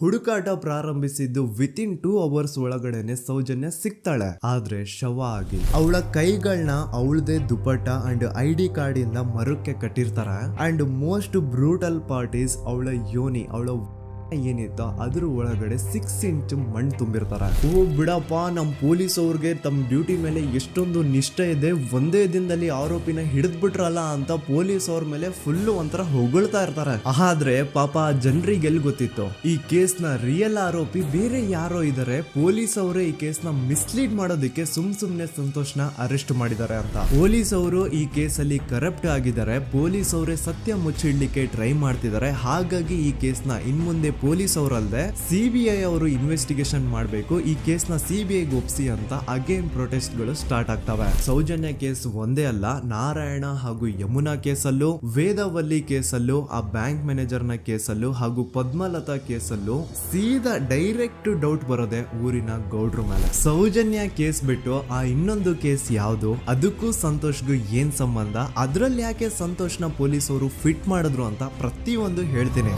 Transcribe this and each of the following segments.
ಹುಡುಕಾಟ ಪ್ರಾರಂಭಿಸಿದ್ದು within 2 hours ಒಳಗಡೆನೆ ಸೌಜನ್ಯ ಸಿಗ್ತಾಳೆ. ಆದ್ರೆ ಶವ ಆಗಿ ಅವಳ ಕೈಗಳನ್ನ ಅವಳದೇ ದುಪಟ್ಟ ಅಂಡ್ ID ಕಾರ್ಡ್ ಇಂದ ಮರಕ್ಕೆ ಕಟ್ಟಿರ್ತಾರೆ. And most brutal part is ಅವಳ ಯೋನಿ, ಅವಳ ಏನಿತ್ತು ಅದ್ರ ಒಳಗಡೆ 6 ಇಂಚ್ ಮಣ್ಣು ತುಂಬಿರ್ತಾರೆ. ಓ ಬಿಡಪ್ಪ, ನಮ್ ಪೊಲೀಸ್ ಅವ್ರಿಗೆ ತಮ್ಮ ಡ್ಯೂಟಿ ಮೇಲೆ ಎಷ್ಟೊಂದು ನಿಷ್ಠೆ ಇದೆ, ಒಂದೇ ದಿನದಲ್ಲಿ ಆರೋಪಿನ ಹಿಡಿದ್ಬಿಟ್ರಲ್ಲ ಅಂತ ಪೊಲೀಸ್ ಅವ್ರ ಮೇಲೆ ಫುಲ್ ಒಂಥರ ಹೊಗಳ್ತಾ ಇರ್ತಾರೆ. ಆದ್ರೆ ಪಾಪ ಜನರಿಗೆ ಎಲ್ಲಿ ಗೊತ್ತಿತ್ತು ಈ ಕೇಸ್ ನ ರಿಯಲ್ ಆರೋಪಿ ಬೇರೆ ಯಾರೋ ಇದಾರೆ, ಪೊಲೀಸ್ ಅವರೇ ಈ ಕೇಸ್ ನ ಮಿಸ್ಲೀಡ್ ಮಾಡೋದಕ್ಕೆ ಸುಮ್ನೆ ಸಂತೋಷ್ನ ಅರೆಸ್ಟ್ ಮಾಡಿದ್ದಾರೆ ಅಂತ. ಪೊಲೀಸ್ ಅವರು ಈ ಕೇಸ್ ಅಲ್ಲಿ ಕರಪ್ಟ್ ಆಗಿದ್ದಾರೆ, ಪೊಲೀಸ್ ಅವರೇ ಸತ್ಯ ಮುಚ್ಚಿಡ್ಲಿಕ್ಕೆ ಟ್ರೈ ಮಾಡ್ತಿದ್ದಾರೆ. ಹಾಗಾಗಿ ಈ ಕೇಸ್ ನ ಇನ್ಮುಂದೆ ಪೊಲೀಸ್ ಅವರಲ್ಲದೆ CBI ಅವರು ಇನ್ವೆಸ್ಟಿಗೇಷನ್ ಮಾಡಬೇಕು, ಈ ಕೇಸ್ ನ CBI ಒಪ್ಸಿ ಅಂತ ಅಗೇನ್ ಪ್ರೊಟೆಸ್ಟ್ ಗಳು ಸ್ಟಾರ್ಟ್ ಆಗ್ತವೆ. ಸೌಜನ್ಯ ಕೇಸ್ ಒಂದೇ ಅಲ್ಲ, ನಾರಾಯಣ ಹಾಗೂ ಯಮುನಾ ಕೇಸಲ್ಲೂ, ವೇದವಲ್ಲಿ ಕೇಸಲ್ಲೂ, ಆ ಬ್ಯಾಂಕ್ ಮ್ಯಾನೇಜರ್ ನ ಕೇಸಲ್ಲೂ ಹಾಗೂ ಪದ್ಮಲತಾ ಕೇಸಲ್ಲೂ ಸೀದಾ ಡೈರೆಕ್ಟ್ ಡೌಟ್ ಬರೋದೆ ಊರಿನ ಗೌಡ್ರ ಮೇಲೆ. ಸೌಜನ್ಯ ಕೇಸ್ ಬಿಟ್ಟು ಆ ಇನ್ನೊಂದು ಕೇಸ್ ಯಾವುದು, ಅದಕ್ಕೂ ಸಂತೋಷ್ಗೂ ಏನ್ ಸಂಬಂಧ, ಅದ್ರಲ್ಲಿ ಯಾಕೆ ಸಂತೋಷ್ನ ಪೊಲೀಸ್ ಅವರು ಫಿಟ್ ಮಾಡಿದ್ರು ಅಂತ ಪ್ರತಿಯೊಂದು ಹೇಳ್ತೀನಿ.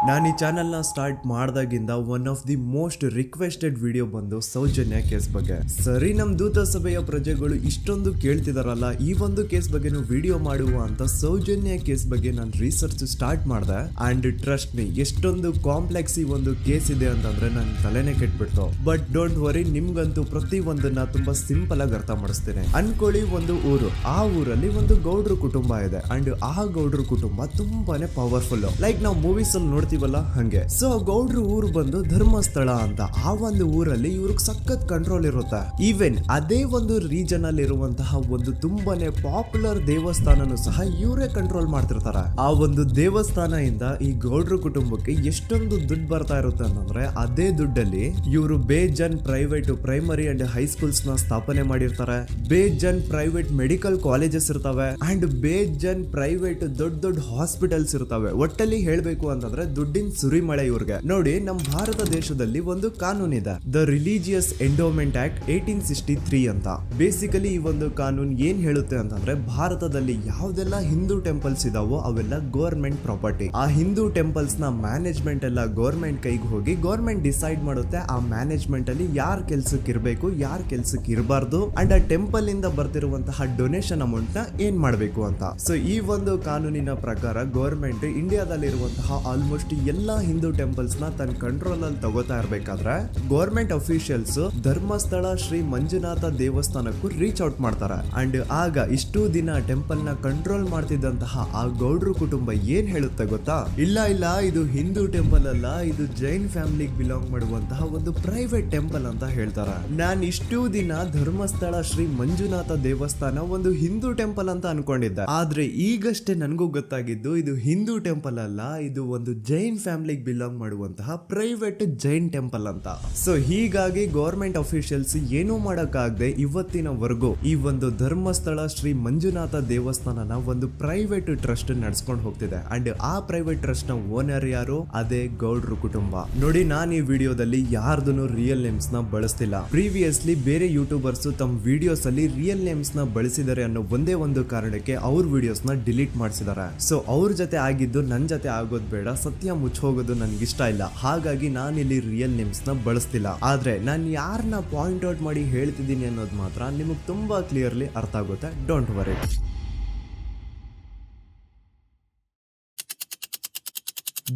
ನಾನು ಈ ಚಾನೆಲ್ನ ಸ್ಟಾರ್ಟ್ ಮಾಡಿದಾಗಿಂದ one of the most requested video ಬಂದು ಸೌಜನ್ಯ ಕೇಸ್ ಬಗ್ಗೆ. ಸರಿ, ನಮ್ಮ ದೂತ ಸಭೆಯ ಪ್ರಜೆಗಳು ಇಷ್ಟೊಂದು ಕೇಳ್ತಿದಾರಲ್ಲ, ಈ ಒಂದು ಕೇಸ್ ಬಗ್ಗೆನೂ ವಿಡಿಯೋ ಮಾಡುವ ಅಂತ ಸೌಜನ್ಯ ಕೇಸ್ ಬಗ್ಗೆ ನಾನು ರಿಸರ್ಚ್ ಸ್ಟಾರ್ಟ್ ಮಾಡಿದೆ. ಅಂಡ್ ಟ್ರಸ್ಟ್ ಮೀ, ಎಷ್ಟೊಂದು ಕಾಂಪ್ಲೆಕ್ಸ್ ಈ ಒಂದು ಕೇಸ್ ಇದೆ ಅಂತಂದ್ರೆ ನನ್ನ ತಲೆನೇ ಕೆಟ್ಬಿಡ್ತು. ಬಟ್ ಡೋಂಟ್ ವರಿ, ನಿಮ್ಗಂತೂ ಪ್ರತಿ ಒಂದನ್ನ ತುಂಬಾ ಸಿಂಪಲ್ ಆಗಿ ಅರ್ಥ ಮಾಡಿಸ್ತೇನೆ. ಅನ್ಕೊಳ್ಳಿ, ಒಂದು ಊರು, ಆ ಊರಲ್ಲಿ ಒಂದು ಗೌಡ್ರ ಕುಟುಂಬ ಇದೆ. ಅಂಡ್ ಆ ಗೌಡ್ರ ಕುಟುಂಬ ತುಂಬಾನೇ ಪವರ್ಫುಲ್, ಲೈಕ್ ನಾವು ಮೂವೀಸ್ ಅಲ್ಲಿ ನೋಡ್ತೀವಲ್ಲ ಹಂಗೆ. ಸೊ ಗೌಡ್ರ ಊರು ಬಂದು ಧರ್ಮಸ್ಥಳ ಅಂತ. ಆ ಒಂದು ಊರಲ್ಲಿ ಇವ್ರಿಗೆ ಸಖತ್ ಕಂಟ್ರೋಲ್ ಇರುತ್ತೆ. ಈವನ್ ಅದೇ ಒಂದು ರೀಜನ್ ಅಲ್ಲಿ ಇರುವಂತಹ ಒಂದು ತುಂಬಾನೇ ಪಾಪ್ಯುಲರ್ ದೇವಸ್ಥಾನನು ಸಹ ಇವರೇ ಕಂಟ್ರೋಲ್ ಮಾಡ್ತಿರ್ತಾರೆ. ಆ ಒಂದು ದೇವಸ್ಥಾನ ಇಂದ ಈ ಗೌಡ್ರ ಕುಟುಂಬಕ್ಕೆ ಎಷ್ಟೊಂದು ದುಡ್ಡು ಬರ್ತಾ ಇರುತ್ತೆ ಅಂತಂದ್ರೆ, ಅದೇ ದುಡ್ಡಲ್ಲಿ ಇವರು ಬೇಜನ್ ಪ್ರೈವೇಟ್ ಪ್ರೈಮರಿ ಅಂಡ್ ಹೈಸ್ಕೂಲ್ಸ್ ನ ಸ್ಥಾಪನೆ ಮಾಡಿರ್ತಾರೆ, ಬೇಜನ್ ಪ್ರೈವೇಟ್ ಮೆಡಿಕಲ್ ಕಾಲೇಜಸ್ ಇರ್ತವೆ, ಅಂಡ್ ಬೇಜನ್ ಪ್ರೈವೇಟ್ ದೊಡ್ಡ ದೊಡ್ಡ ಹಾಸ್ಪಿಟಲ್ಸ್ ಇರ್ತವೆ. ಒಟ್ಟಲ್ಲಿ ಹೇಳ್ಬೇಕು ಅಂತಂದ್ರೆ ದುಡ್ಡಿನ ಸುರಿಮಳೆ ಇವ್ರಿಗೆ. ನೋಡಿ, ನಮ್ಮ ಭಾರತ ದೇಶದಲ್ಲಿ ಒಂದು ಕಾನೂನು ಇದೆ, ದ ರಿಲಿಜಿಯಸ್ ಎಂಡೋಮೆಂಟ್ ಆಕ್ಟ್ 1863 ಅಂತ. ಬೇಸಿಕಲಿ ಈ ಒಂದು ಕಾನೂನು ಏನ್ ಹೇಳುತ್ತೆ ಅಂತಂದ್ರೆ, ಭಾರತದಲ್ಲಿ ಯಾವ್ದೆಲ್ಲ ಹಿಂದೂ ಟೆಂಪಲ್ಸ್ ಇದಾವೋ ಅವೆಲ್ಲ ಗವರ್ಮೆಂಟ್ ಪ್ರಾಪರ್ಟಿ. ಆ ಹಿಂದೂ ಟೆಂಪಲ್ಸ್ ನ ಮ್ಯಾನೇಜ್ಮೆಂಟ್ ಎಲ್ಲ ಗವರ್ಮೆಂಟ್ ಕೈಗೆ ಹೋಗಿ ಗವರ್ಮೆಂಟ್ ಡಿಸೈಡ್ ಮಾಡುತ್ತೆ ಆ ಮ್ಯಾನೇಜ್ಮೆಂಟ್ ಅಲ್ಲಿ ಯಾರ್ ಕೆಲ್ಸಕ್ಕೆ ಇರಬೇಕು, ಯಾರ್ ಕೆಲ್ಸಕ್ಕೆ ಇರಬಾರ್ದು, ಅಂಡ್ ಆ ಟೆಂಪಲ್ ಇಂದ ಬರ್ತಿರುವಂತಹ ಡೊನೇಷನ್ ಅಮೌಂಟ್ ನ ಏನ್ ಮಾಡ್ಬೇಕು ಅಂತ. ಸೊ ಈ ಒಂದು ಕಾನೂನಿನ ಪ್ರಕಾರ ಗವರ್ಮೆಂಟ್ ಇಂಡಿಯಾದಲ್ಲಿ ಇರುವಂತಹ ಆಲ್ಮೋಸ್ಟ್ ಎಲ್ಲಾ ಹಿಂದೂ ಟೆಂಪಲ್ಸ್ ನ ತನ್ನ ಕಂಟ್ರೋಲ್ ಅಲ್ಲಿ ತಗೋತಾ ಇರ್ಬೇಕಾದ್ರೆ ಗವರ್ಮೆಂಟ್ ಅಫಿಷಿಯಲ್ಸ್ ಧರ್ಮಸ್ಥಳ ಶ್ರೀ ಮಂಜುನಾಥ ದೇವಸ್ಥಾನಕ್ಕೂ ರೀಚ್ ಔಟ್ ಮಾಡ್ತಾರೆ. ಅಂಡ್ ಆಗ ಇಷ್ಟು ದಿನ ಟೆಂಪಲ್ ನ ಕಂಟ್ರೋಲ್ ಮಾಡ್ತಿದ್ದಂತಹ ಆ ಗೌಡ್ರ ಕುಟುಂಬ ಏನ್ ಹೇಳುತ್ತೆ ಗೊತ್ತಾ, ಇಲ್ಲ ಇದು ಹಿಂದೂ ಟೆಂಪಲ್ ಅಲ್ಲ, ಇದು ಜೈನ್ ಫ್ಯಾಮಿಲಿಗೆ ಬಿಲಾಂಗ್ ಮಾಡುವಂತಹ ಒಂದು ಪ್ರೈವೇಟ್ ಟೆಂಪಲ್ ಅಂತ ಹೇಳ್ತಾರೆ. ನಾನ್ ಇಷ್ಟು ದಿನ ಧರ್ಮಸ್ಥಳ ಶ್ರೀ ಮಂಜುನಾಥ ದೇವಸ್ಥಾನ ಒಂದು ಹಿಂದೂ ಟೆಂಪಲ್ ಅಂತ ಅನ್ಕೊಂಡಿದ್ದೆ. ಆದ್ರೆ ಈಗಷ್ಟೇ ನನಗೂ ಗೊತ್ತಾಗಿದ್ದು ಇದು ಹಿಂದೂ ಟೆಂಪಲ್ ಅಲ್ಲ, ಇದು ಒಂದು ಜೈನ್ ಫ್ಯಾಮಿಲಿಗೆ ಬಿಲಾಂಗ್ ಮಾಡುವಂತಹ ಪ್ರೈವೇಟ್ ಜೈನ್ ಟೆಂಪಲ್ ಅಂತ. ಸೊ ಹೀಗಾಗಿ ಗವರ್ಮೆಂಟ್ ಅಫಿಷಿಯಲ್ಸ್ ಏನೂ ಮಾಡಕ್ಕಾಗದೆ ಇವತ್ತಿನವರೆಗೂ ಈ ಒಂದು ಧರ್ಮಸ್ಥಳ ಶ್ರೀ ಮಂಜುನಾಥ ದೇವಸ್ಥಾನನ ಒಂದು ಪ್ರೈವೇಟ್ ಟ್ರಸ್ಟ್ ನಡ್ಸ್ಕೊಂಡು ಹೋಗ್ತಿದೆ. ಅಂಡ್ ಆ ಪ್ರೈವೇಟ್ ಟ್ರಸ್ಟ್ ನ ಓನರ್ ಯಾರು, ಅದೇ ಗೌಡ್ರ ಕುಟುಂಬ. ನೋಡಿ, ನಾನು ಈ ವಿಡಿಯೋದಲ್ಲಿ ಯಾರ್ದು ರಿಯಲ್ ನೇಮ್ಸ್ ನ ಬಳಸ್ತಿಲ್ಲ. ಪ್ರೀವಿಯಸ್ಲಿ ಬೇರೆ ಯೂಟ್ಯೂಬರ್ಸ್ ತಮ್ಮ ವಿಡಿಯೋಸ್ ಅಲ್ಲಿ ರಿಯಲ್ ನೇಮ್ಸ್ ನ ಬಳಸಿದ್ದಾರೆ ಅನ್ನೋ ಒಂದೇ ಒಂದು ಕಾರಣಕ್ಕೆ ಅವ್ರ ವಿಡಿಯೋಸ್ ನ ಡಿಲೀಟ್ ಮಾಡಿಸಿದ್ದಾರೆ. ಸೊ ಅವ್ರ ಜೊತೆ ಆಗಿದ್ದು ನನ್ ಜೊತೆ ಆಗೋದ್ ಬೇಡ, ಸತ್ಯ ಮುಚ್ಚೋಗೋದು ನನ್ಗೆ ಇಷ್ಟ ಇಲ್ಲ. ಹಾಗಾಗಿ ನಾನಿಲ್ಲಿ ರಿಯಲ್ ನೇಮ್ಸ್ ನ ಬಳಸ್ತಿಲ್ಲ. ಆದ್ರೆ ನಾನು ಯಾರನ್ನ ಪಾಯಿಂಟ್ ಔಟ್ ಮಾಡಿ ಹೇಳ್ತಿದ್ದೀನಿ ಅನ್ನೋದು ಮಾತ್ರ ನಿಮಗೆ ತುಂಬಾ ಕ್ಲಿಯರ್ಲಿ ಅರ್ಥ ಆಗುತ್ತೆ. Don't worry.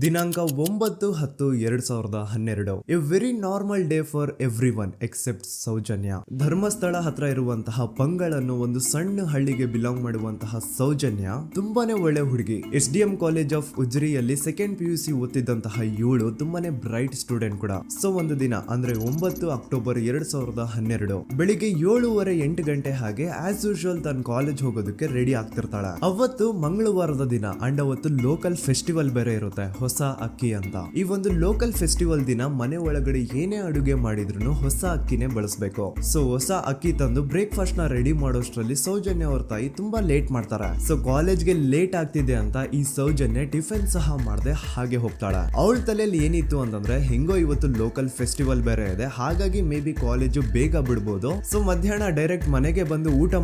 ದಿನಾಂಕ 9/10/2012. A very normal day for everyone except Soujanya. Dharmasthala ಹತ್ರ ಇರುವಂತಹ ಪಂಗಳ್ ಅನ್ನೋ ಒಂದು ಸಣ್ಣ ಹಳ್ಳಿಗೆ ಬಿಲಾಂಗ್ ಮಾಡುವಂತಹ ಸೌಜನ್ಯ ತುಂಬಾನೇ ಒಳ್ಳೆ ಹುಡುಗಿ. SDM ಕಾಲೇಜ್ ಆಫ್ ಉಜ್ರಿಯಲ್ಲಿ 2nd PUC ಓದ್ತಿದ್ದಂತಹ ಇವಳು ತುಂಬಾನೇ ಬ್ರೈಟ್ ಸ್ಟೂಡೆಂಟ್ ಕೂಡ. ಸೊ ಒಂದು ದಿನ ಅಂದ್ರೆ 9 ಅಕ್ಟೋಬರ್ 2012 ಬೆಳಿಗ್ಗೆ 7:30-8 ಗಂಟೆ ಹಾಗೆ ಆಸ್ ಯೂಶುವಲ್ ತನ್ನ ಕಾಲೇಜ್ ಹೋಗೋದಕ್ಕೆ ರೆಡಿ ಆಗ್ತಿರ್ತಾಳೆ. ಅವತ್ತು ಮಂಗಳವಾರದ ದಿನ ಅಂಡ್ ಅವತ್ತು ಲೋಕಲ್ ಫೆಸ್ಟಿವಲ್ ಬೇರೆ ಇರುತ್ತೆ, ಹೊಸ ಅಕ್ಕಿ ಅಂತ. ಈ ಒಂದು ಲೋಕಲ್ ಫೆಸ್ಟಿವಲ್ ದಿನ ಮನೆ ಒಳಗಡೆ ಏನೇ ಅಡುಗೆ ಮಾಡಿದ್ರು ಹೊಸ ಅಕ್ಕಿನೇ ಬಳಸಬೇಕು. ಸೊ ಹೊಸ ಅಕ್ಕಿ ತಂದು ಬ್ರೇಕ್ಫಾಸ್ಟ್ ನ ರೆಡಿ ಮಾಡೋಷ್ಟ್ರಲ್ಲಿ ಸೌಜನ್ಯ ಅವ್ರ ತಾಯಿ ತುಂಬಾ ಲೇಟ್ ಮಾಡ್ತಾರೆ. ಸೊ ಕಾಲೇಜ್ಗೆ ಲೇಟ್ ಆಗ್ತಿದೆ ಅಂತ ಈ ಸೌಜನ್ಯ ಟಿಫಿನ್ ಸಹ ಮಾಡದೆ ಹಾಗೆ ಹೋಗ್ತಾಳೆ. ಅವಳ ತಲೆಯಲ್ಲಿ ಏನಿತ್ತು ಅಂತಂದ್ರೆ, ಹೆಂಗೋ ಇವತ್ತು ಲೋಕಲ್ ಫೆಸ್ಟಿವಲ್ ಬೇರೆ ಇದೆ, ಹಾಗಾಗಿ ಮೇ ಬಿ ಕಾಲೇಜು ಬೇಗ ಬಿಡ್ಬೋದು, ಸೊ ಮಧ್ಯಾಹ್ನ ಡೈರೆಕ್ಟ್ ಮನೆಗೆ ಬಂದು ಊಟ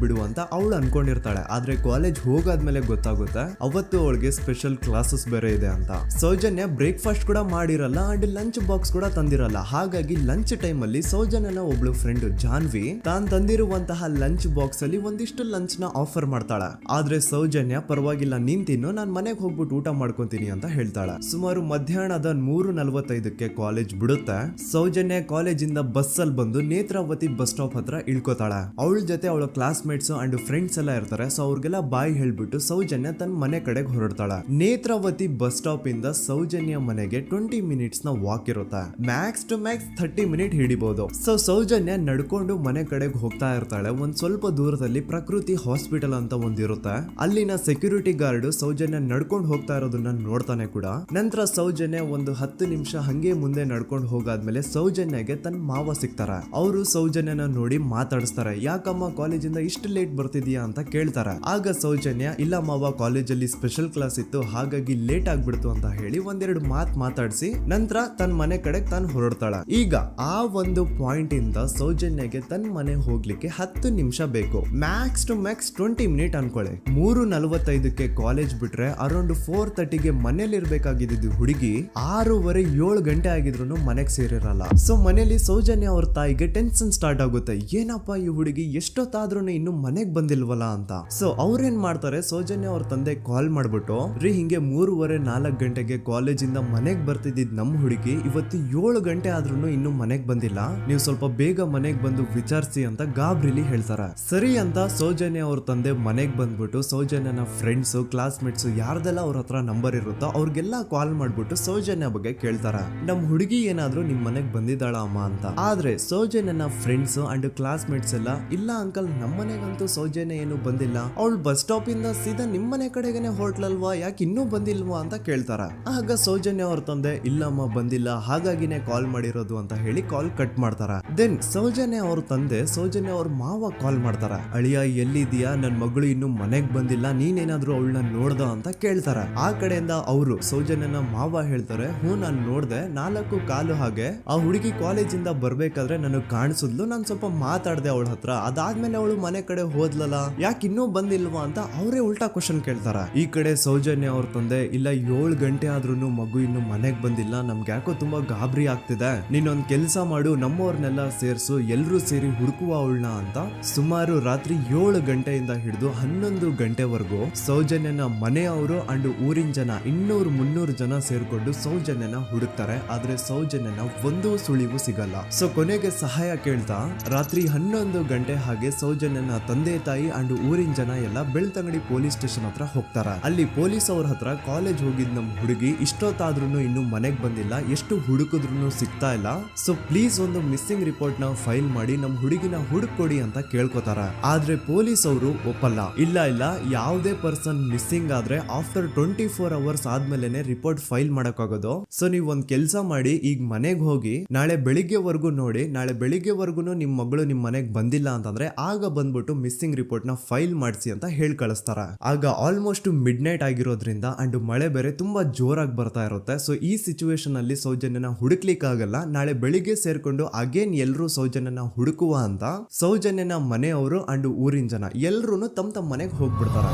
ಬಿಡುವ ಅಂತ ಅವಳು ಅನ್ಕೊಂಡಿರ್ತಾಳೆ. ಆದ್ರೆ ಕಾಲೇಜ್ ಹೋಗಾದ್ಮೇಲೆ ಗೊತ್ತಾಗುತ್ತೆ ಅವತ್ತು ಅವಳಿಗೆ ಸ್ಪೆಷಲ್ ಕ್ಲಾಸಸ್ ಬೇರೆ ಇದೆ ಅಂತ. ಸೌಜನ್ಯ ಬ್ರೇಕ್ಫಾಸ್ಟ್ ಕೂಡ ಮಾಡಿರಲ್ಲ ಅಂಡ್ ಲಂಚ್ ಬಾಕ್ಸ್ ಕೂಡ ತಂದಿರಲ್ಲ. ಹಾಗಾಗಿ ಲಂಚ್ ಟೈಮ್ ಅಲ್ಲಿ ಸೌಜನ್ಯನ ಒಬ್ಳು ಫ್ರೆಂಡ್ ಜಾನ್ವಿ ತಾನ್ ತಂದಿರುವಂತಹ ಲಂಚ್ ಬಾಕ್ಸ್ ಅಲ್ಲಿ ಒಂದಿಷ್ಟು ಲಂಚ್ ನ ಆಫರ್ ಮಾಡ್ತಾಳ. ಆದ್ರೆ ಸೌಜನ್ಯ ಪರವಾಗಿಲ್ಲ ನೀನ್ ತಿನ್ನು, ನಾನ್ ಮನೆಗೆ ಹೋಗ್ಬಿಟ್ಟು ಊಟ ಮಾಡ್ಕೊಂತೀನಿ ಅಂತ ಹೇಳ್ತಾಳ. ಸುಮಾರು ಮಧ್ಯಾಹ್ನದ 3:45ಕ್ಕೆ ಕಾಲೇಜ್ ಬಿಡುತ್ತೆ. ಸೌಜನ್ಯ ಕಾಲೇಜ್ ಇಂದ ಬಸ್ ಅಲ್ಲಿ ಬಂದು ನೇತ್ರಾವತಿ ಬಸ್ ಸ್ಟಾಪ್ ಹತ್ರ ಇಳ್ಕೋತಾಳ. ಅವಳ ಜೊತೆ ಅವಳ ಕ್ಲಾಸ್ ಮೇಟ್ಸ್ ಅಂಡ್ ಫ್ರೆಂಡ್ಸ್ ಎಲ್ಲ ಇರ್ತಾರೆ. ಸೊ ಅವ್ರಿಗೆಲ್ಲ ಬಾಯ್ ಹೇಳ್ಬಿಟ್ಟು ಸೌಜನ್ಯ ತನ್ನ ಮನೆ ಕಡೆಗೆ ಹೊರಡ್ತಾಳ. ನೇತ್ರಾವತಿ ಬಸ್ ಸ್ಟಾಪ್ ಇಂದ ಸೌಜನ್ಯ ಮನೆಗೆ 20 ಮಿನಿಟ್ಸ್ ನ ವಾಕ್ ಇರುತ್ತೆ. ಮ್ಯಾಕ್ಸ್ ಟು ಮ್ಯಾಕ್ಸ್ 30 ಮಿನಿಟ್ ಹಿಡಿಬಹುದು. ಸೊ ಸೌಜನ್ಯ ನಡ್ಕೊಂಡು ಮನೆ ಕಡೆಗೆ ಹೋಗ್ತಾ ಇರ್ತಾಳೆ. ಒಂದ್ ಸ್ವಲ್ಪ ದೂರದಲ್ಲಿ ಪ್ರಕೃತಿ ಹಾಸ್ಪಿಟಲ್ ಅಂತ ಒಂದಿರುತ್ತೆ. ಅಲ್ಲಿನ ಸೆಕ್ಯೂರಿಟಿ ಗಾರ್ಡ್ ಸೌಜನ್ಯ ನಡ್ಕೊಂಡು ಹೋಗ್ತಾ ಇರೋದನ್ನ ನೋಡ್ತಾನೆ ಕೂಡ. ನಂತರ ಸೌಜನ್ಯ ಒಂದು 10 ನಿಮಿಷ ಹಂಗೆ ಮುಂದೆ ನಡ್ಕೊಂಡು ಹೋಗಾದ್ಮೇಲೆ ಸೌಜನ್ಯಗೆ ತನ್ನ ಮಾವ ಸಿಗ್ತಾರೆ. ಅವರು ಸೌಜನ್ಯನ ನೋಡಿ ಮಾತಾಡಿಸ್ತಾರೆ. ಯಾಕಮ್ಮ ಕಾಲೇಜಿಂದ ಇಷ್ಟು ಲೇಟ್ ಬರ್ತಿದ್ಯಾ ಅಂತ ಕೇಳ್ತಾರೆ. ಆಗ ಸೌಜನ್ಯ ಇಲ್ಲ ಮಾವ, ಕಾಲೇಜಲ್ಲಿ ಸ್ಪೆಷಲ್ ಕ್ಲಾಸ್ ಇತ್ತು ಹಾಗಾಗಿ ಲೇಟ್ ಆಗ್ಬಿಡ್ತು ಅಂತ ಹೇಳಿ ಒಂದೆರಡು ಮಾತಾಡಿಸಿ ನಂತರ ತನ್ನ ಮನೆ ಕಡೆ ತಾನು ಹೊರಡ್ತಾಳ. ಈಗ ಆ ಒಂದು ಪಾಯಿಂಟ್ ಇಂದ ಸೌಜನ್ಯಗೆ ತನ್ನ ಮನೆ ಹೋಗ್ಲಿಕ್ಕೆ 10 ನಿಮಿಷ ಬೇಕು. ಮ್ಯಾಕ್ಸ್ ಟು ಮ್ಯಾಕ್ಸ್ 20 ಮಿನಿಟ್ ಅನ್ಕೊಳ್ಳಿ. 3:45ಕ್ಕೆ ಕಾಲೇಜ್ ಬಿಟ್ರೆ ಅರೌಂಡ್ 4:30ಗೆ ಮನೇಲಿ ಇರ್ಬೇಕಾಗಿದ್ದು ಹುಡುಗಿ 6:30 ಗಂಟೆ ಆಗಿದ್ರು ಮನೆಗೆ ಸೇರಿರಲ್ಲ. ಸೊ ಮನೇಲಿ ಸೌಜನ್ಯ ಅವ್ರ ತಾಯಿಗೆ ಟೆನ್ಷನ್ ಸ್ಟಾರ್ಟ್ ಆಗುತ್ತೆ. ಏನಪ್ಪಾ ಈ ಹುಡುಗಿ ಎಷ್ಟೊತ್ತಾದ್ರೂ ಇನ್ನು ಮನೆಗ್ ಬಂದಿಲ್ವಲ್ಲ ಅಂತ. ಸೊ ಅವ್ರೇನ್ ಮಾಡ್ತಾರೆ, ಸೌಜನ್ಯ ಅವ್ರ ತಂದೆ ಕಾಲ್ ಮಾಡ್ಬಿಟ್ಟು ರೀ ಹಿಂಗೆ 3:30-4 ಗಂಟೆಗೆ ಕಾಲೇಜಿಂದ ಮನೆಗ್ ಬರ್ತಿದ್ದಿದ್ ನಮ್ ಹುಡುಗಿ ಇವತ್ತು 7 ಗಂಟೆ ಆದ್ರೂ ಇನ್ನು ಮನೆಗ್ ಬಂದಿಲ್ಲ, ನೀವು ಸ್ವಲ್ಪ ಬೇಗ ಮನೆಗ್ ಬಂದು ವಿಚಾರಿಸಿ ಅಂತ ಗಾಬ್ರಿಲಿ ಹೇಳ್ತಾರೆ. ಸರಿ ಅಂತ ಸೌಜನ್ಯ ಅವ್ರ ತಂದೆ ಮನೆಗ್ ಬಂದ್ಬಿಟ್ಟು ಸೌಜನ್ಯನ ಫ್ರೆಂಡ್ಸ್ ಕ್ಲಾಸ್ ಮೇಟ್ಸ್ ಯಾರ್ದೆಲ್ಲ ಅವ್ರ ಹತ್ರ ನಂಬರ್ ಇರುತ್ತೋ ಅವ್ರಿಗೆಲ್ಲ ಕಾಲ್ ಮಾಡ್ಬಿಟ್ಟು ಸೌಜನ್ಯ ಬಗ್ಗೆ ಕೇಳ್ತಾರ. ನಮ್ ಹುಡುಗಿ ಏನಾದ್ರೂ ನಿಮ್ ಮನೆಗ್ ಬಂದಿದ್ದಾಳ ಅಮ್ಮ ಅಂತ. ಆದ್ರೆ ಸೌಜನ್ಯನ ಫ್ರೆಂಡ್ಸ್ ಅಂಡ್ ಕ್ಲಾಸ್ ಮೇಟ್ಸ್ ಎಲ್ಲ ಇಲ್ಲ ಅಂಕಲ್ ನಮ್ ಮನೆಗಂತೂ ಸೌಜನ್ಯ ಏನು ಬಂದಿಲ್ಲ, ಅವಳು ಬಸ್ ಸ್ಟಾಪ್ ಇಂದ ಸೀದಾ ನಿಮ್ ಮನೆ ಕಡೆಗೇನೆ ಹೊರಟ್ಲಲ್ವಾ, ಯಾಕೆ ಇನ್ನೂ ಬಂದಿಲ್ವಾ ಅಂತ ಕೇಳ್ತಾರ. ಆಗ ಸೌಜನ್ಯ ಅವ್ರ ತಂದೆ ಇಲ್ಲಮ್ಮ ಬಂದಿಲ್ಲ ಹಾಗಾಗಿನೇ ಕಾಲ್ ಮಾಡಿರೋದು ಅಂತ ಹೇಳಿ ಕಾಲ್ ಕಟ್ ಮಾಡ್ತಾರ. ದೆನ್ ಸೌಜನ್ಯ ಅವ್ರ ತಂದೆ ಸೌಜನ್ಯ ಅವ್ರ ಮಾವ ಕಾಲ್ ಮಾಡ್ತಾರ. ಅಳಿಯ ಎಲ್ಲಿದ್ಯಾ, ನನ್ ಮಗಳು ಇನ್ನು ಮನೆಗ್ ಬಂದಿಲ್ಲ, ನೀನೇನಾದ್ರೂ ಅವಳನ್ನ ನೋಡ್ದ ಅಂತ ಕೇಳ್ತಾರ. ಆ ಕಡೆಯಿಂದ ಅವರು ಸೌಜನ್ಯನ ಮಾವ ಹೇಳ್ತಾರೆ, ನಾನ್ ನೋಡ್ದೆ 4:15 ಹಾಗೆ ಆ ಹುಡುಗಿ ಕಾಲೇಜಿಂದ ಬರ್ಬೇಕಾದ್ರೆ ನನಗ್ ಕಾಣಿಸಿದ್ಲು, ನಾನ್ ಸ್ವಲ್ಪ ಮಾತಾಡ್ದೆ ಅವಳ ಹತ್ರ, ಅದಾದ್ಮೇಲೆ ಅವಳು ಮನೆ ಕಡೆ ಹೋದ್ಲಲ್ಲ, ಯಾಕೆ ಇನ್ನೂ ಬಂದಿಲ್ವಾ ಅಂತ ಅವರೇ ಉಲ್ಟಾ ಕ್ವಶನ್ ಕೇಳ್ತಾರ. ಈ ಕಡೆ ಸೌಜನ್ಯ ಅವ್ರ ತಂದೆ ಇಲ್ಲ 7 ಗಂಟೆ ಆದ್ರೂ ಮಗು ಇನ್ನು ಮನೆಗ್ ಬಂದಿಲ್ಲ, ನಮ್ಗೆ ಯಾಕೋ ತುಂಬಾ ಗಾಬರಿ ಆಗ್ತಿದೆ, ನೀನೊಂದ್ ಕೆಲ್ಸ ಮಾಡು ನಮ್ಮವ್ರನ್ನೆಲ್ಲ ಸೇರ್ಸು ಎಲ್ರೂ ಸೇರಿ ಹುಡುಕುವ ಅವಳನ್ನ ಅಂತ ಸುಮಾರು ರಾತ್ರಿ 7 ಗಂಟೆಯಿಂದ ಹಿಡಿದು 11 ಗಂಟೆವರೆಗೂ ಸೌಜನ್ಯನ ಮನೆಯವರು ಅಂಡ್ ಊರಿನ ಜನ 200-300 ಜನ ಸೇರ್ಕೊಂಡು ಸೌಜನ್ಯನ ಹುಡುಕ್ತಾರೆ. ಆದ್ರೆ ಸೌಜನ್ಯನ ಒಂದು ಸುಳಿವು ಸಿಗಲ್ಲ. ಸೊ ಕೊನೆಗೆ ಸಹಾಯ ಕೇಳ್ತಾ ರಾತ್ರಿ 11 ಗಂಟೆ ಹಾಗೆ ಸೌಜನ್ಯನ ತಂದೆ ತಾಯಿ ಅಂಡ್ ಊರಿನ ಜನ ಎಲ್ಲ ಬೆಳ್ತಂಗಡಿ ಪೊಲೀಸ್ ಸ್ಟೇಷನ್ ಹತ್ರ ಹೋಗ್ತಾರ. ಅಲ್ಲಿ ಪೊಲೀಸ್ ಅವ್ರ ಹತ್ರ ಕಾಲೇಜ್ ಹೋಗಿದ್ ನಮ್ ಹುಡುಗಿ ಇಷ್ಟೊತ್ತಾದ್ರೂ ಇನ್ನು ಮನೆಗ್ ಬಂದಿಲ್ಲ, ಎಷ್ಟು ಹುಡುಕಿದ್ರು ಸಿಗ್ತಾ ಇಲ್ಲ, ಸೊ ಪ್ಲೀಸ್ ಒಂದು ಮಿಸ್ಸಿಂಗ್ ರಿಪೋರ್ಟ್ ನ ಫೈಲ್ ಮಾಡಿ ನಮ್ ಹುಡುಗಿನ ಹುಡುಕೊಡಿ ಅಂತ ಕೇಳ್ಕೊತಾರ. ಆದ್ರೆ ಪೊಲೀಸ್ ಅವರು ಒಪ್ಪಲ್ಲ. ಇಲ್ಲ ಯಾವುದೇ ಪರ್ಸನ್ ಮಿಸ್ಸಿಂಗ್ ಆದ್ರೆ ಆಫ್ಟರ್ 24 ಅವರ್ಸ್ ಆದ್ಮೇಲೆ ರಿಪೋರ್ಟ್ ಫೈಲ್ ಮಾಡಕ್ಕಾಗೋದು. ಸೊ ನೀವ್ ಒಂದ್ ಕೆಲ್ಸ ಮಾಡಿ, ಈಗ ಮನೆಗ್ ಹೋಗಿ ನಾಳೆ ಬೆಳಿಗ್ಗೆವರೆಗೂ ನೋಡಿ, ನಾಳೆ ಬೆಳಿಗ್ಗೆವರೆಗೂ ನಿಮ್ ಮಗಳು ನಿಮ್ ಮನೆಗ್ ಬಂದಿಲ್ಲ ಅಂತಂದ್ರೆ ಆಗ ಬಂದ್ಬಿಟ್ಟು ಮಿಸ್ಸಿಂಗ್ ರಿಪೋರ್ಟ್ ನ ಫೈಲ್ ಮಾಡಿಸಿ ಅಂತ ಹೇಳಿ ಕಳಿಸ್ತಾರ. ಆಗ ಆಲ್ಮೋಸ್ಟ್ ಮಿಡ್ ನೈಟ್ ಆಗಿರೋದ್ರಿಂದ ಅಂಡ್ ಮಳೆ ಬೇರೆ ತುಂಬಾ ಜೋರಾಗಿ ಬರ್ತಾ ಇರುತ್ತೆ. ಸೊ ಈ ಸಿಚುವೇಶನ್ ಅಲ್ಲಿ ಸೌಜನ್ಯನ ಹುಡುಕ್ಲಿಕ್ಕೆ ಆಗಲ್ಲ. ನಾಳೆ ಬೆಳಿಗ್ಗೆ ಸೇರ್ಕೊಂಡು ಅಗೇನ್ ಎಲ್ರು ಸೌಜನ್ಯನ ಹುಡುಕುವ ಅಂತ ಸೌಜನ್ಯನ ಮನೆಯವರು ಅಂಡ್ ಊರಿನ ಜನ ಎಲ್ರು ತಮ್ಮ ಮನೆಗೆ ಹೋಗ್ಬಿಡ್ತಾರ.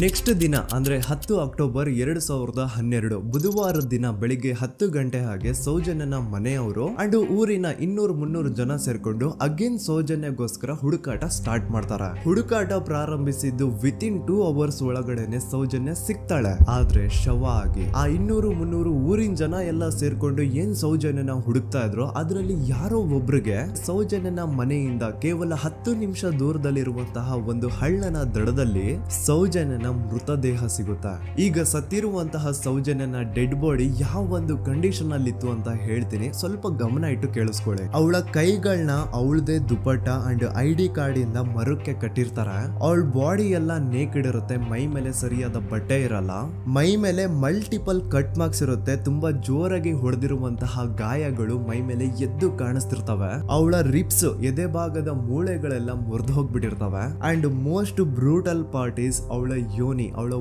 ನೆಕ್ಸ್ಟ್ ದಿನ ಅಂದ್ರೆ 10 ಅಕ್ಟೋಬರ್ 2012 ಬುಧವಾರದ ದಿನ ಬೆಳಿಗ್ಗೆ 10 ಗಂಟೆ ಹಾಗೆ ಸೌಜನ್ಯನ ಮನೆಯವರು ಅಂಡ್ ಊರಿನ 200-300 ಜನ ಸೇರ್ಕೊಂಡು ಅಗೇನ್ ಸೌಜನ್ಯಗೋಸ್ಕರ ಹುಡುಕಾಟ ಸ್ಟಾರ್ಟ್ ಮಾಡ್ತಾರ. ಹುಡುಕಾಟ ಪ್ರಾರಂಭಿಸಿದ್ದು ವಿತಿನ್ 2 ಅವರ್ಸ್ ಒಳಗಡೆನೆ ಸೌಜನ್ಯ ಸಿಗ್ತಾಳೆ. ಆದ್ರೆ ಶವ ಆಗಿ ಆ 200-300 ಊರಿನ ಜನ ಎಲ್ಲ ಸೇರ್ಕೊಂಡು ಏನ್ ಸೌಜನ್ಯನ ಹುಡುಕ್ತಾ ಇದ್ರು ಅದರಲ್ಲಿ ಯಾರೋ ಒಬ್ರಿಗೆ ಸೌಜನ್ಯನ ಮನೆಯಿಂದ ಕೇವಲ 10 ನಿಮಿಷ ದೂರದಲ್ಲಿರುವಂತಹ ಒಂದು ಹಳ್ಳನ ದಡದಲ್ಲಿ ಸೌಜನ್ಯನ ಮೃತದೇಹ ಸಿಗುತ್ತಾ. ಈಗ ಸತ್ತಿರುವಂತಹ ಸೌಜನ್ಯನ ಡೆಡ್ ಬಾಡಿ ಯಾವ ಒಂದು ಕಂಡೀಷನ್ ಅಲ್ಲಿ ಇತ್ತು ಅಂತ ಹೇಳ್ತೀನಿ, ಸ್ವಲ್ಪ ಗಮನ ಇಟ್ಟು ಕೇಳಿಸ್ಕೊಳ್ಳಿ. ಅವಳ ಕೈಗಳನ್ನ ಅವಳದೇ ದುಪಟ್ಟ ಅಂಡ್ ID ಕಾರ್ಡ್ ಇಂದ ಮರಕ್ಕೆ ಕಟ್ಟಿರ್ತಾರ. ಅವಳ ಬಾಡಿ ಎಲ್ಲ ನೇಕೆಡ್ ಇರುತ್ತೆ, ಮೈ ಮೇಲೆ ಸರಿಯಾದ ಬಟ್ಟೆ ಇರಲ್ಲ, ಮೈ ಮೇಲೆ ಮಲ್ಟಿಪಲ್ ಕಟ್ ಮಾರ್ಕ್ಸ್ ಇರುತ್ತೆ, ತುಂಬಾ ಜೋರಾಗಿ ಹೊಡೆದಿರುವಂತಹ ಗಾಯಗಳು ಮೈ ಮೇಲೆ ಎದ್ದು ಕಾಣಿಸ್ತಿರ್ತವೆ. ಅವಳ ರಿಪ್ಸ್ ಎದೆ ಭಾಗದ ಮೂಳೆಗಳೆಲ್ಲ ಮುರಿದು ಹೋಗ್ಬಿಟ್ಟಿರ್ತವೆ. And most brutal part is ಅವಳ ಯೋನಿ, ಅವಳ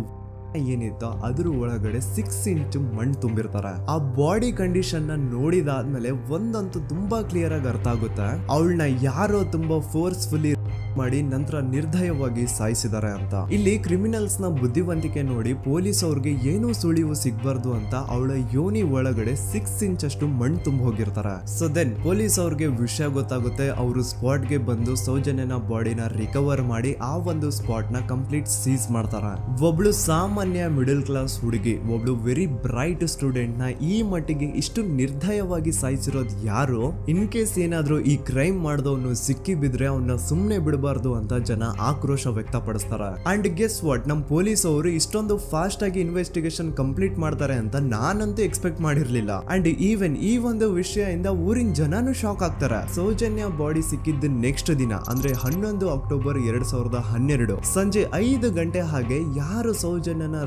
ಏನಿತ್ತು ಅದ್ರ ಒಳಗಡೆ 6 ಇಂಚ್ ಮಣ್ಣು ತುಂಬಿರ್ತಾರೆ. ಆ ಬಾಡಿ ಕಂಡೀಷನ್ ನ ನೋಡಿದಾದ್ಮೇಲೆ ಒಂದಂತೂ ತುಂಬಾ ಕ್ಲಿಯರ್ ಆಗಿ ಅರ್ಥ ಆಗುತ್ತೆ, ಅವಳನ್ನ ಯಾರೋ ತುಂಬಾ ಫೋರ್ಸ್ಫುಲಿ ಮಾಡಿ ನಂತರ ನಿರ್ದಯವಾಗಿ ಸಾಯಿಸಿದ್ದಾರೆ ಅಂತ. ಇಲ್ಲಿ ಕ್ರಿಮಿನಲ್ಸ್ ನ ಬುದ್ಧಿವಂತಿಕೆ ನೋಡಿ ಪೊಲೀಸ್ ಅವ್ರಿಗೆ ಏನೂ ಸುಳಿವು ಸಿಗ್ಬಾರ್ದು ಅಂತ ಅವಳ ಯೋನಿ ಒಳಗಡೆ 6 ಇಂಚ್ ಅಷ್ಟು ಮಣ್ಣು ತುಂಬ ಹೋಗಿರ್ತಾರೆ. ಸೊ ದೆನ್ ಪೊಲೀಸ್ ಅವ್ರಿಗೆ ವಿಷಯ ಗೊತ್ತಾಗುತ್ತೆ. ಅವರು ಸ್ಪಾಟ್ ಗೆ ಬಂದು ಸೌಜನ್ಯನ ಬಾಡಿನ ರಿಕವರ್ ಮಾಡಿ ಆ ಒಂದು ಸ್ಪಾಟ್ ನ ಕಂಪ್ಲೀಟ್ ಸೀಸ್ ಮಾಡ್ತಾರೆ. ಒಬ್ಳು ಸಾಮಾನ್ಯ ಮಿಡಲ್ ಕ್ಲಾಸ್ ಹುಡುಗಿ, ಒಬ್ಳು ವೆರಿ ಬ್ರೈಟ್ ಸ್ಟೂಡೆಂಟ್ ನ ಈ ಮಟ್ಟಿಗೆ ಇಷ್ಟು ನಿರ್ದಯವಾಗಿ ಸಾಯಿಸಿರೋದು ಯಾರು? ಇನ್ ಕೇಸ್ ಏನಾದ್ರೂ ಈ ಕ್ರೈಮ್ ಮಾಡಿದವನು ಸಿಕ್ಕಿ ಬಿದ್ರೆ ಅವನ್ನ ಸುಮ್ನೆ ಬಿಡಬಾರ್ದು ಅಂತ ಜನ ಆಕ್ರೋಶ ವ್ಯಕ್ತಪಡಿಸ್ತಾರೆ. ಅಂಡ್ ಗೆಸ್ ವಾಟ್, ನಮ್ ಪೊಲೀಸ್ ಅವರು ಇಷ್ಟೊಂದು ಫಾಸ್ಟ್ ಆಗಿ ಇನ್ವೆಸ್ಟಿಗೇಷನ್ ಕಂಪ್ಲೀಟ್ ಮಾಡ್ತಾರೆ ಅಂತ ನಾನಂತೂ ಎಕ್ಸ್ಪೆಕ್ಟ್ ಮಾಡಿರ್ಲಿಲ್ಲ. ಅಂಡ್ ಈವನ್ ಈ ಒಂದು ವಿಷಯದಿಂದ ಊರಿನ ಜನನು ಶಾಕ್ ಆಗ್ತಾರೆ. ಸೌಜನ್ಯ ಬಾಡಿ ಸಿಕ್ಕಿದ್ದು ನೆಕ್ಸ್ಟ್ ದಿನ ಅಂದ್ರೆ 11 ಅಕ್ಟೋಬರ್ 2012 ಸಂಜೆ 5 ಗಂಟೆ ಹಾಗೆ ಯಾರು ಸೌಜನ್ಯನ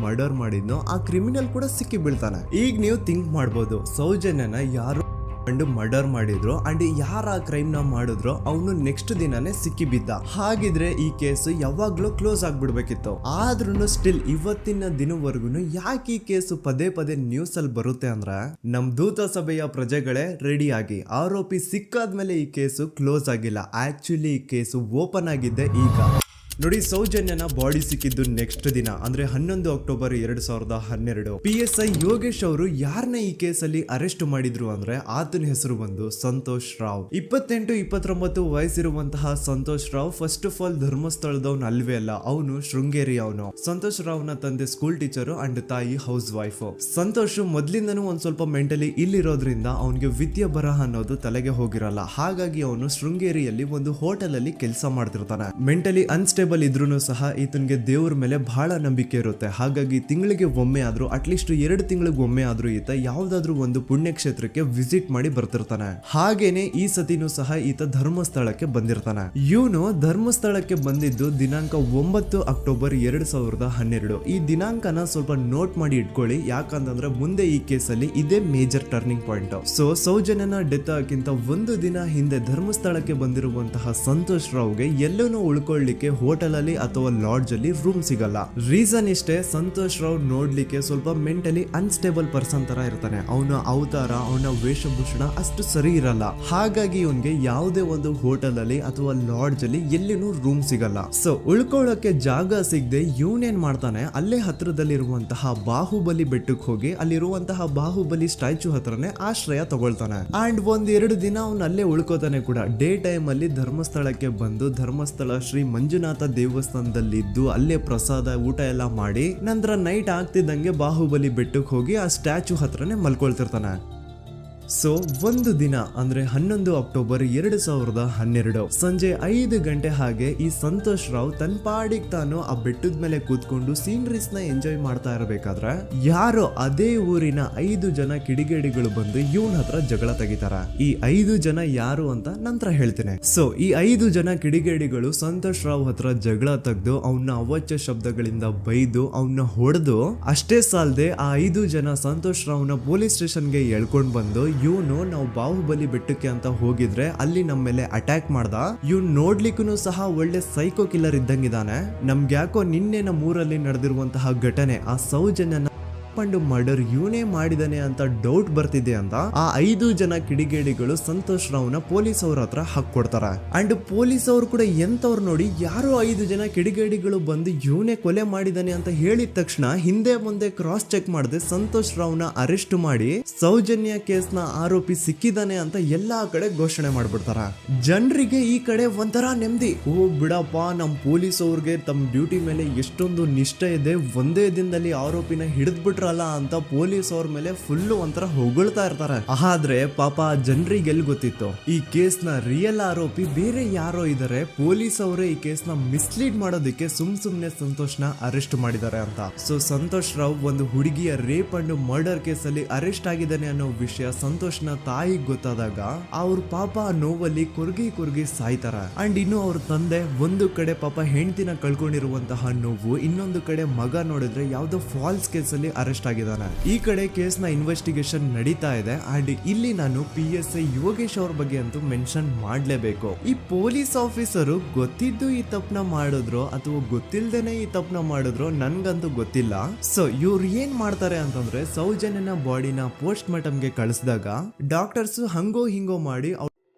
ಮರ್ಡರ್ ಮಾಡಿದ್ನೋ ಆ ಕ್ರಿಮಿನಲ್ ಕೂಡ ಸಿಕ್ಕಿ ಬೀಳ್ತಾನೆ. ಈಗ ನೀವು ಥಿಂಕ್ ಮಾಡ್ಬೋದು, ಸೌಜನ್ಯನ ಯಾರು ಮರ್ಡರ್ ಮಾಡಿದ್ರು ಅಂಡ್ ಯಾರ ಕ್ರೈಮ್ ನ ಮಾಡಿದ್ರು ಅವನು ನೆಕ್ಸ್ಟ್ ದಿನಾನೇ ಸಿಕ್ಕಿ ಬಿದ್ದ. ಹಾಗಿದ್ರೆ ಈ ಕೇಸ್ ಯಾವಾಗ್ಲೂ ಕ್ಲೋಸ್ ಆಗ್ಬಿಡ್ಬೇಕಿತ್ತು. ಆದ್ರೂ ಸ್ಟಿಲ್ ಇವತ್ತಿನ ದಿನವರೆಗೂ ಯಾಕೆ ಈ ಕೇಸ್ ಪದೇ ಪದೇ ನ್ಯೂಸ್ ಅಲ್ಲಿ ಬರುತ್ತೆ ಅಂದ್ರೆ, ನಮ್ ದೂತ ಸಭೆಯ ಪ್ರಜೆಗಳೇ ರೆಡಿ ಆಗಿ, ಆರೋಪಿ ಸಿಕ್ಕಾದ್ಮೇಲೆ ಈ ಕೇಸು ಕ್ಲೋಸ್ ಆಗಿಲ್ಲ. ಆಕ್ಚುಲಿ ಈ ಕೇಸು ಓಪನ್ ಆಗಿದ್ದೆ ಈಗ. ನೋಡಿ, ಸೌಜನ್ಯನ ಬಾಡಿ ಸಿಕ್ಕಿದ್ದು ನೆಕ್ಸ್ಟ್ ದಿನ ಅಂದ್ರೆ 11 ಅಕ್ಟೋಬರ್ 2012. PSI ಯೋಗೇಶ್ ಅವರು ಯಾರನ್ನ ಈ ಕೇಸಲ್ಲಿ ಅರೆಸ್ಟ್ ಮಾಡಿದ್ರು ಅಂದ್ರೆ ಆತನ ಹೆಸರು ಬಂದು ಸಂತೋಷ್ ರಾವ್. 28-29 ವಯಸ್ಸಿರುವಂತಹ Santosh Rao first of all ಧರ್ಮಸ್ಥಳದವನು ಅಲ್ವೇ ಅಲ್ಲ, ಅವನು ಶೃಂಗೇರಿ. ಅವನು ಸಂತೋಷ್ ರಾವ್ ನ ತಂದೆ ಸ್ಕೂಲ್ ಟೀಚರು ಅಂಡ್ ತಾಯಿ ಹೌಸ್ ವೈಫ್. ಸಂತೋಷ್ ಮೊದ್ಲಿಂದನೂ ಒಂದ್ ಸ್ವಲ್ಪ ಮೆಂಟಲಿ ಇಲ್ಲಿರೋದ್ರಿಂದ ಅವನಿಗೆ ವಿದ್ಯೆ ಬರಹ ಅನ್ನೋದು ತಲೆಗೆ ಹೋಗಿರಲ್ಲ. ಹಾಗಾಗಿ ಅವನು ಶೃಂಗೇರಿಯಲ್ಲಿ ಒಂದು ಹೋಟೆಲ್ ಅಲ್ಲಿ ಕೆಲಸ ಮಾಡ್ತಿರ್ತಾನೆ. ಮೆಂಟಲಿ ಅನ್ಸ್ಟೇಬಲ್ ಇದ್ರೂ ಸಹ ಈತನಿಗೆ ದೇವ್ರ ಮೇಲೆ ಬಹಳ ನಂಬಿಕೆ ಇರುತ್ತೆ. ಹಾಗಾಗಿ ತಿಂಗಳಿಗೆ ಒಮ್ಮೆ ಆದ್ರೂ, ಅಟ್ಲೀಸ್ಟ್ 2 ತಿಂಗಳಿಗೆ ಒಮ್ಮೆ ಆದ್ರೂ ಈತ ಯಾವ್ದಾದ್ರು ಒಂದು ಪುಣ್ಯಕ್ಷೇತ್ರಕ್ಕೆ ವಿಸಿಟ್ ಮಾಡಿ ಬರ್ತಿರ್ತಾನೆ. ಹಾಗೇನೆ ಈ ಸತಿನೂ ಸಹ ಈತ ಧರ್ಮಸ್ಥಳಕ್ಕೆ ಬಂದಿರ್ತಾನೆ. ಇವನು ಧರ್ಮಸ್ಥಳಕ್ಕೆ ಬಂದಿದ್ದು ದಿನಾಂಕ 9 ಅಕ್ಟೋಬರ್ 2012. ಈ ದಿನಾಂಕನ ಸ್ವಲ್ಪ ನೋಟ್ ಮಾಡಿ ಇಟ್ಕೊಳ್ಳಿ, ಯಾಕಂತಂದ್ರೆ ಮುಂದೆ ಈ ಕೇಸಲ್ಲಿ ಇದೇ ಮೇಜರ್ ಟರ್ನಿಂಗ್ ಪಾಯಿಂಟ್. ಸೊ ಸೌಜನ್ಯನ ಡೆತ್ ಆಗಿಂತ ಒಂದು ದಿನ ಹಿಂದೆ ಧರ್ಮಸ್ಥಳಕ್ಕೆ ಬಂದಿರುವಂತಹ ಸಂತೋಷ್ ರಾವ್ಗೆ ಎಲ್ಲೂ ಉಳ್ಕೊಳ್ಳಿಕ್ಕೆ ಹೋಟೆಲ್ ಅಲ್ಲಿ ಅಥವಾ ಲಾಡ್ಜ್ ಅಲ್ಲಿ ರೂಮ್ ಸಿಗಲ್ಲ. ರೀಸನ್ ಇಷ್ಟೇ, ಸಂತೋಷ್ ರಾವ್ ನೋಡ್ಲಿಕ್ಕೆ ಸ್ವಲ್ಪ ಮೆಂಟಲಿ ಅನ್ಸ್ಟೇಬಲ್ ಪರ್ಸನ್ ತರ ಇರ್ತಾನೆ. ಅವನ ಅವತಾರ, ಅವನ ವೇಷಭೂಷಣ ಅಷ್ಟು ಸರಿ ಇರಲ್ಲ. ಹಾಗಾಗಿ ಇವನ್ಗೆ ಯಾವುದೇ ಒಂದು ಹೋಟೆಲ್ ಅಲ್ಲಿ ಅಥವಾ ಲಾಡ್ಜ್ ಅಲ್ಲಿ ಎಲ್ಲಿನೂ ರೂಮ್ ಸಿಗಲ್ಲ. ಸೊ ಉಳ್ಕೊಳ್ಳೋಕೆ ಜಾಗ ಸಿಗದೆ ಇವನೇನ್ ಮಾಡ್ತಾನೆ, ಅಲ್ಲೇ ಹತ್ರದಲ್ಲಿರುವಂತಹ ಬಾಹುಬಲಿ ಬೆಟ್ಟಕ್ಕೆ ಹೋಗಿ ಅಲ್ಲಿರುವಂತಹ ಬಾಹುಬಲಿ ಸ್ಟ್ಯಾಚು ಹತ್ರನೇ ಆಶ್ರಯ ತಗೊಳ್ತಾನೆ. ಅಂಡ್ 1-2 ದಿನ ಅವನು ಅಲ್ಲೇ ಉಳ್ಕೋತಾನೆ ಕೂಡ. ಡೇ ಟೈಮ್ ಅಲ್ಲಿ ಧರ್ಮಸ್ಥಳಕ್ಕೆ ಬಂದು ಧರ್ಮಸ್ಥಳ ಶ್ರೀ ಮಂಜುನಾಥ ದೇವಸ್ಥಾನದಲ್ಲಿ ಇದ್ದು ಅಲ್ಲೇ ಪ್ರಸಾದ ಊಟ ಎಲ್ಲ ಮಾಡಿ ನಂತರ ನೈಟ್ ಆಗ್ತಿದ್ದಂಗೆ ಬಾಹುಬಲಿ ಬೆಟ್ಟಕ್ಕೆ ಹೋಗಿ ಆ ಸ್ಟ್ಯಾಚು ಹತ್ರನೇ ಮಲ್ಕೊಳ್ತಿರ್ತಾನೆ. ಸೊ ಒಂದು ದಿನ ಅಂದ್ರೆ 11 ಅಕ್ಟೋಬರ್ 2012 ಸಂಜೆ 5 ಗಂಟೆ ಹಾಗೆ ಈ ಸಂತೋಷ್ ರಾವ್ ತನ್ನ ಪಾಡಿಗೆ ತಾನು ಆ ಬೆಟ್ಟದ ಮೇಲೆ ಕೂತ್ಕೊಂಡು ಸೀನರೀಸ್ ನ ಎಂಜಾಯ್ ಮಾಡ್ತಾ ಇರಬೇಕಾದ್ರೆ ಯಾರೋ ಅದೇ ಊರಿನ 5 ಜನ ಕಿಡಿಗೇಡಿಗಳು ಬಂದು ಇವನ್ ಹತ್ರ ಜಗಳ ತೆಗಿತಾರ. ಈ 5 ಜನ ಯಾರು ಅಂತ ನಂತರ ಹೇಳ್ತೇನೆ. ಸೊ ಈ 5 ಜನ ಕಿಡಿಗೇಡಿಗಳು ಸಂತೋಷ್ ರಾವ್ ಹತ್ರ ಜಗಳ ತೆಗೆದು ಅವನ್ನ ಅವಾಚ್ಯ ಶಬ್ದಗಳಿಂದ ಬೈದು ಅವನ್ನ ಹೊಡೆದು, ಅಷ್ಟೇ ಸಾಲದೆ ಆ 5 ಜನ ಸಂತೋಷ್ ರಾವ್ನ ಪೊಲೀಸ್ ಸ್ಟೇಷನ್ಗೆ ಎಳ್ಕೊಂಡ್ ಬಂದು ಇವನು ನಾವು ಬಾಹುಬಲಿ ಬೆಟ್ಟಕ್ಕೆ ಅಂತ ಹೋಗಿದ್ರೆ ಅಲ್ಲಿ ನಮ್ಮ ಮೇಲೆ ಅಟ್ಯಾಕ್ ಮಾಡ್ದ, ಇವ್ನು ನೋಡ್ಲಿಕ್ಕೂ ಸಹ ಒಳ್ಳೆ ಸೈಕೋ ಕಿಲ್ಲರ್ ಇದ್ದಂಗಿದಾನೆ, ನಮ್ಗೆ ಯಾಕೋ ನಿನ್ನೆ ನಮ್ಮ ಊರಲ್ಲಿ ನಡೆದಿರುವಂತಹ ಘಟನೆ ಆ ಸೌಜನ್ಯನ ಮರ್ಡರ್ ಇವನೇ ಮಾಡಿದಾನೆ ಅಂತ ಡೌಟ್ ಬರ್ತಿದೆ ಅಂತ ಆ 5 ಜನ ಕಿಡಿಗೇಡಿಗಳು ಸಂತೋಷ್ ರಾವ್ನ ಪೊಲೀಸ್ ಅವ್ರ ಹತ್ರ ಹಾಕೊಡ್ತಾರ. ಅಂಡ್ ಪೊಲೀಸ್ ಅವರು ಕೂಡ ಎಂತವ್ರು ನೋಡಿ, ಯಾರೋ 5 ಜನ ಕಿಡಿಗೇಡಿಗಳು ಬಂದು ಇವನೇ ಕೊಲೆ ಮಾಡಿದಾನೆ ಅಂತ ಹೇಳಿದ ತಕ್ಷಣ ಹಿಂದೆ ಮುಂದೆ ಕ್ರಾಸ್ ಚೆಕ್ ಮಾಡದೆ ಸಂತೋಷ್ ರಾವ್ನ ಅರೆಸ್ಟ್ ಮಾಡಿ ಸೌಜನ್ಯ ಕೇಸ್ ನ ಆರೋಪಿ ಸಿಕ್ಕಿದಾನೆ ಅಂತ ಎಲ್ಲಾ ಕಡೆ ಘೋಷಣೆ ಮಾಡ್ಬಿಡ್ತಾರ. ಜನರಿಗೆ ಈ ಕಡೆ ಒಂಥರ ನೆಮ್ಮದಿ, ಓ ಬಿಡಪ್ಪ ನಮ್ ಪೊಲೀಸ್ ಅವ್ರಿಗೆ ತಮ್ಮ ಡ್ಯೂಟಿ ಮೇಲೆ ಎಷ್ಟೊಂದು ನಿಷ್ಠೆ ಇದೆ, ಒಂದೇ ದಿನದಲ್ಲಿ ಆರೋಪಿನ ಹಿಡಿದ್ಬಿಟ್ರ ಅಂತ ಪೊಲೀಸ್ ಅವ್ರ ಮೇಲೆ ಫುಲ್ ಒಂಥರ ಹೊಗಳ್ತಾ ಇರ್ತಾರೆ. ಆದ್ರೆ ಪಾಪ ಜನರಿಗೆ ಎಲ್ಲಿ ಗೊತ್ತಿತ್ತು ಈ ಕೇಸ್ ನ ರಿಯಲ್ ಆರೋಪಿ ಬೇರೆ ಯಾರೋ ಇದಾರೆ, ಪೊಲೀಸ್ ಅವರೇ ಈ ಕೇಸ್ ನ ಮಿಸ್ಲೀಡ್ ಮಾಡೋದಕ್ಕೆ ಸುಮ್ನೆ ಸಂತೋಷ್ ನ ಅರೆಸ್ಟ್ ಮಾಡಿದ್ದಾರೆ ಅಂತ. ಸೊ ಸಂತೋಷ್ ರಾವ್ ಒಂದು ಹುಡುಗಿಯ ರೇಪ್ ಅಂಡ್ ಮರ್ಡರ್ ಕೇಸ್ ಅಲ್ಲಿ ಅರೆಸ್ಟ್ ಆಗಿದ್ದಾನೆ ಅನ್ನೋ ವಿಷಯ ಸಂತೋಷ್ ನ ತಾಯಿಗೆ ಗೊತ್ತಾದಾಗ ಅವ್ರ ಪಾಪ ನೋವಲ್ಲಿ ಕೊರ್ಗಿ ಸಾಯ್ತಾರ. ಅಂಡ್ ಇನ್ನು ಅವ್ರ ತಂದೆ ಒಂದು ಕಡೆ ಪಾಪ ಹೆಂಡತಿನ ಕಳ್ಕೊಂಡಿರುವಂತಹ ನೋವು, ಇನ್ನೊಂದು ಕಡೆ ಮಗ ನೋಡಿದ್ರೆ ಯಾವ್ದೋ ಫಾಲ್ಸ್ ಕೇಸ್ ಅಲ್ಲಿ ಅರೆಸ್ಟ್ ಆಗಿದ್ದಾನೆ. ಈ ಕಡೆ ಕೇಸ್ ನ ಇನ್ವೆಸ್ಟಿಗೇಷನ್ ನಡೀತಾ ಇದೆ. ಅಂಡ್ ಇಲ್ಲಿ ನಾನು PSI ಯೋಗೇಶ್ ಅವ್ರ ಬಗ್ಗೆ ಅಂತೂ ಮೆನ್ಷನ್ ಮಾಡ್ಲೇಬೇಕು. ಈ ಪೊಲೀಸ್ ಆಫೀಸರು ಗೊತ್ತಿದ್ದು ಈ ತಪ್ಪನ ಮಾಡಿದ್ರು ಅಥವಾ ಗೊತ್ತಿಲ್ದೇನೆ ಈ ತಪ್ಪನ ಮಾಡಿದ್ರು ನನ್ಗಂತೂ ಗೊತ್ತಿಲ್ಲ. ಸೊ ಇವ್ರು ಏನ್ ಮಾಡ್ತಾರೆ ಅಂತಂದ್ರೆ, ಸೌಜನ್ಯನ ಬಾಡಿನ ಪೋಸ್ಟ್ ಮಾರ್ಟಮ್ ಗೆ ಕಳಿಸಿದಾಗ ಡಾಕ್ಟರ್ಸ್ ಹಂಗೋ ಹಿಂಗೋ ಮಾಡಿ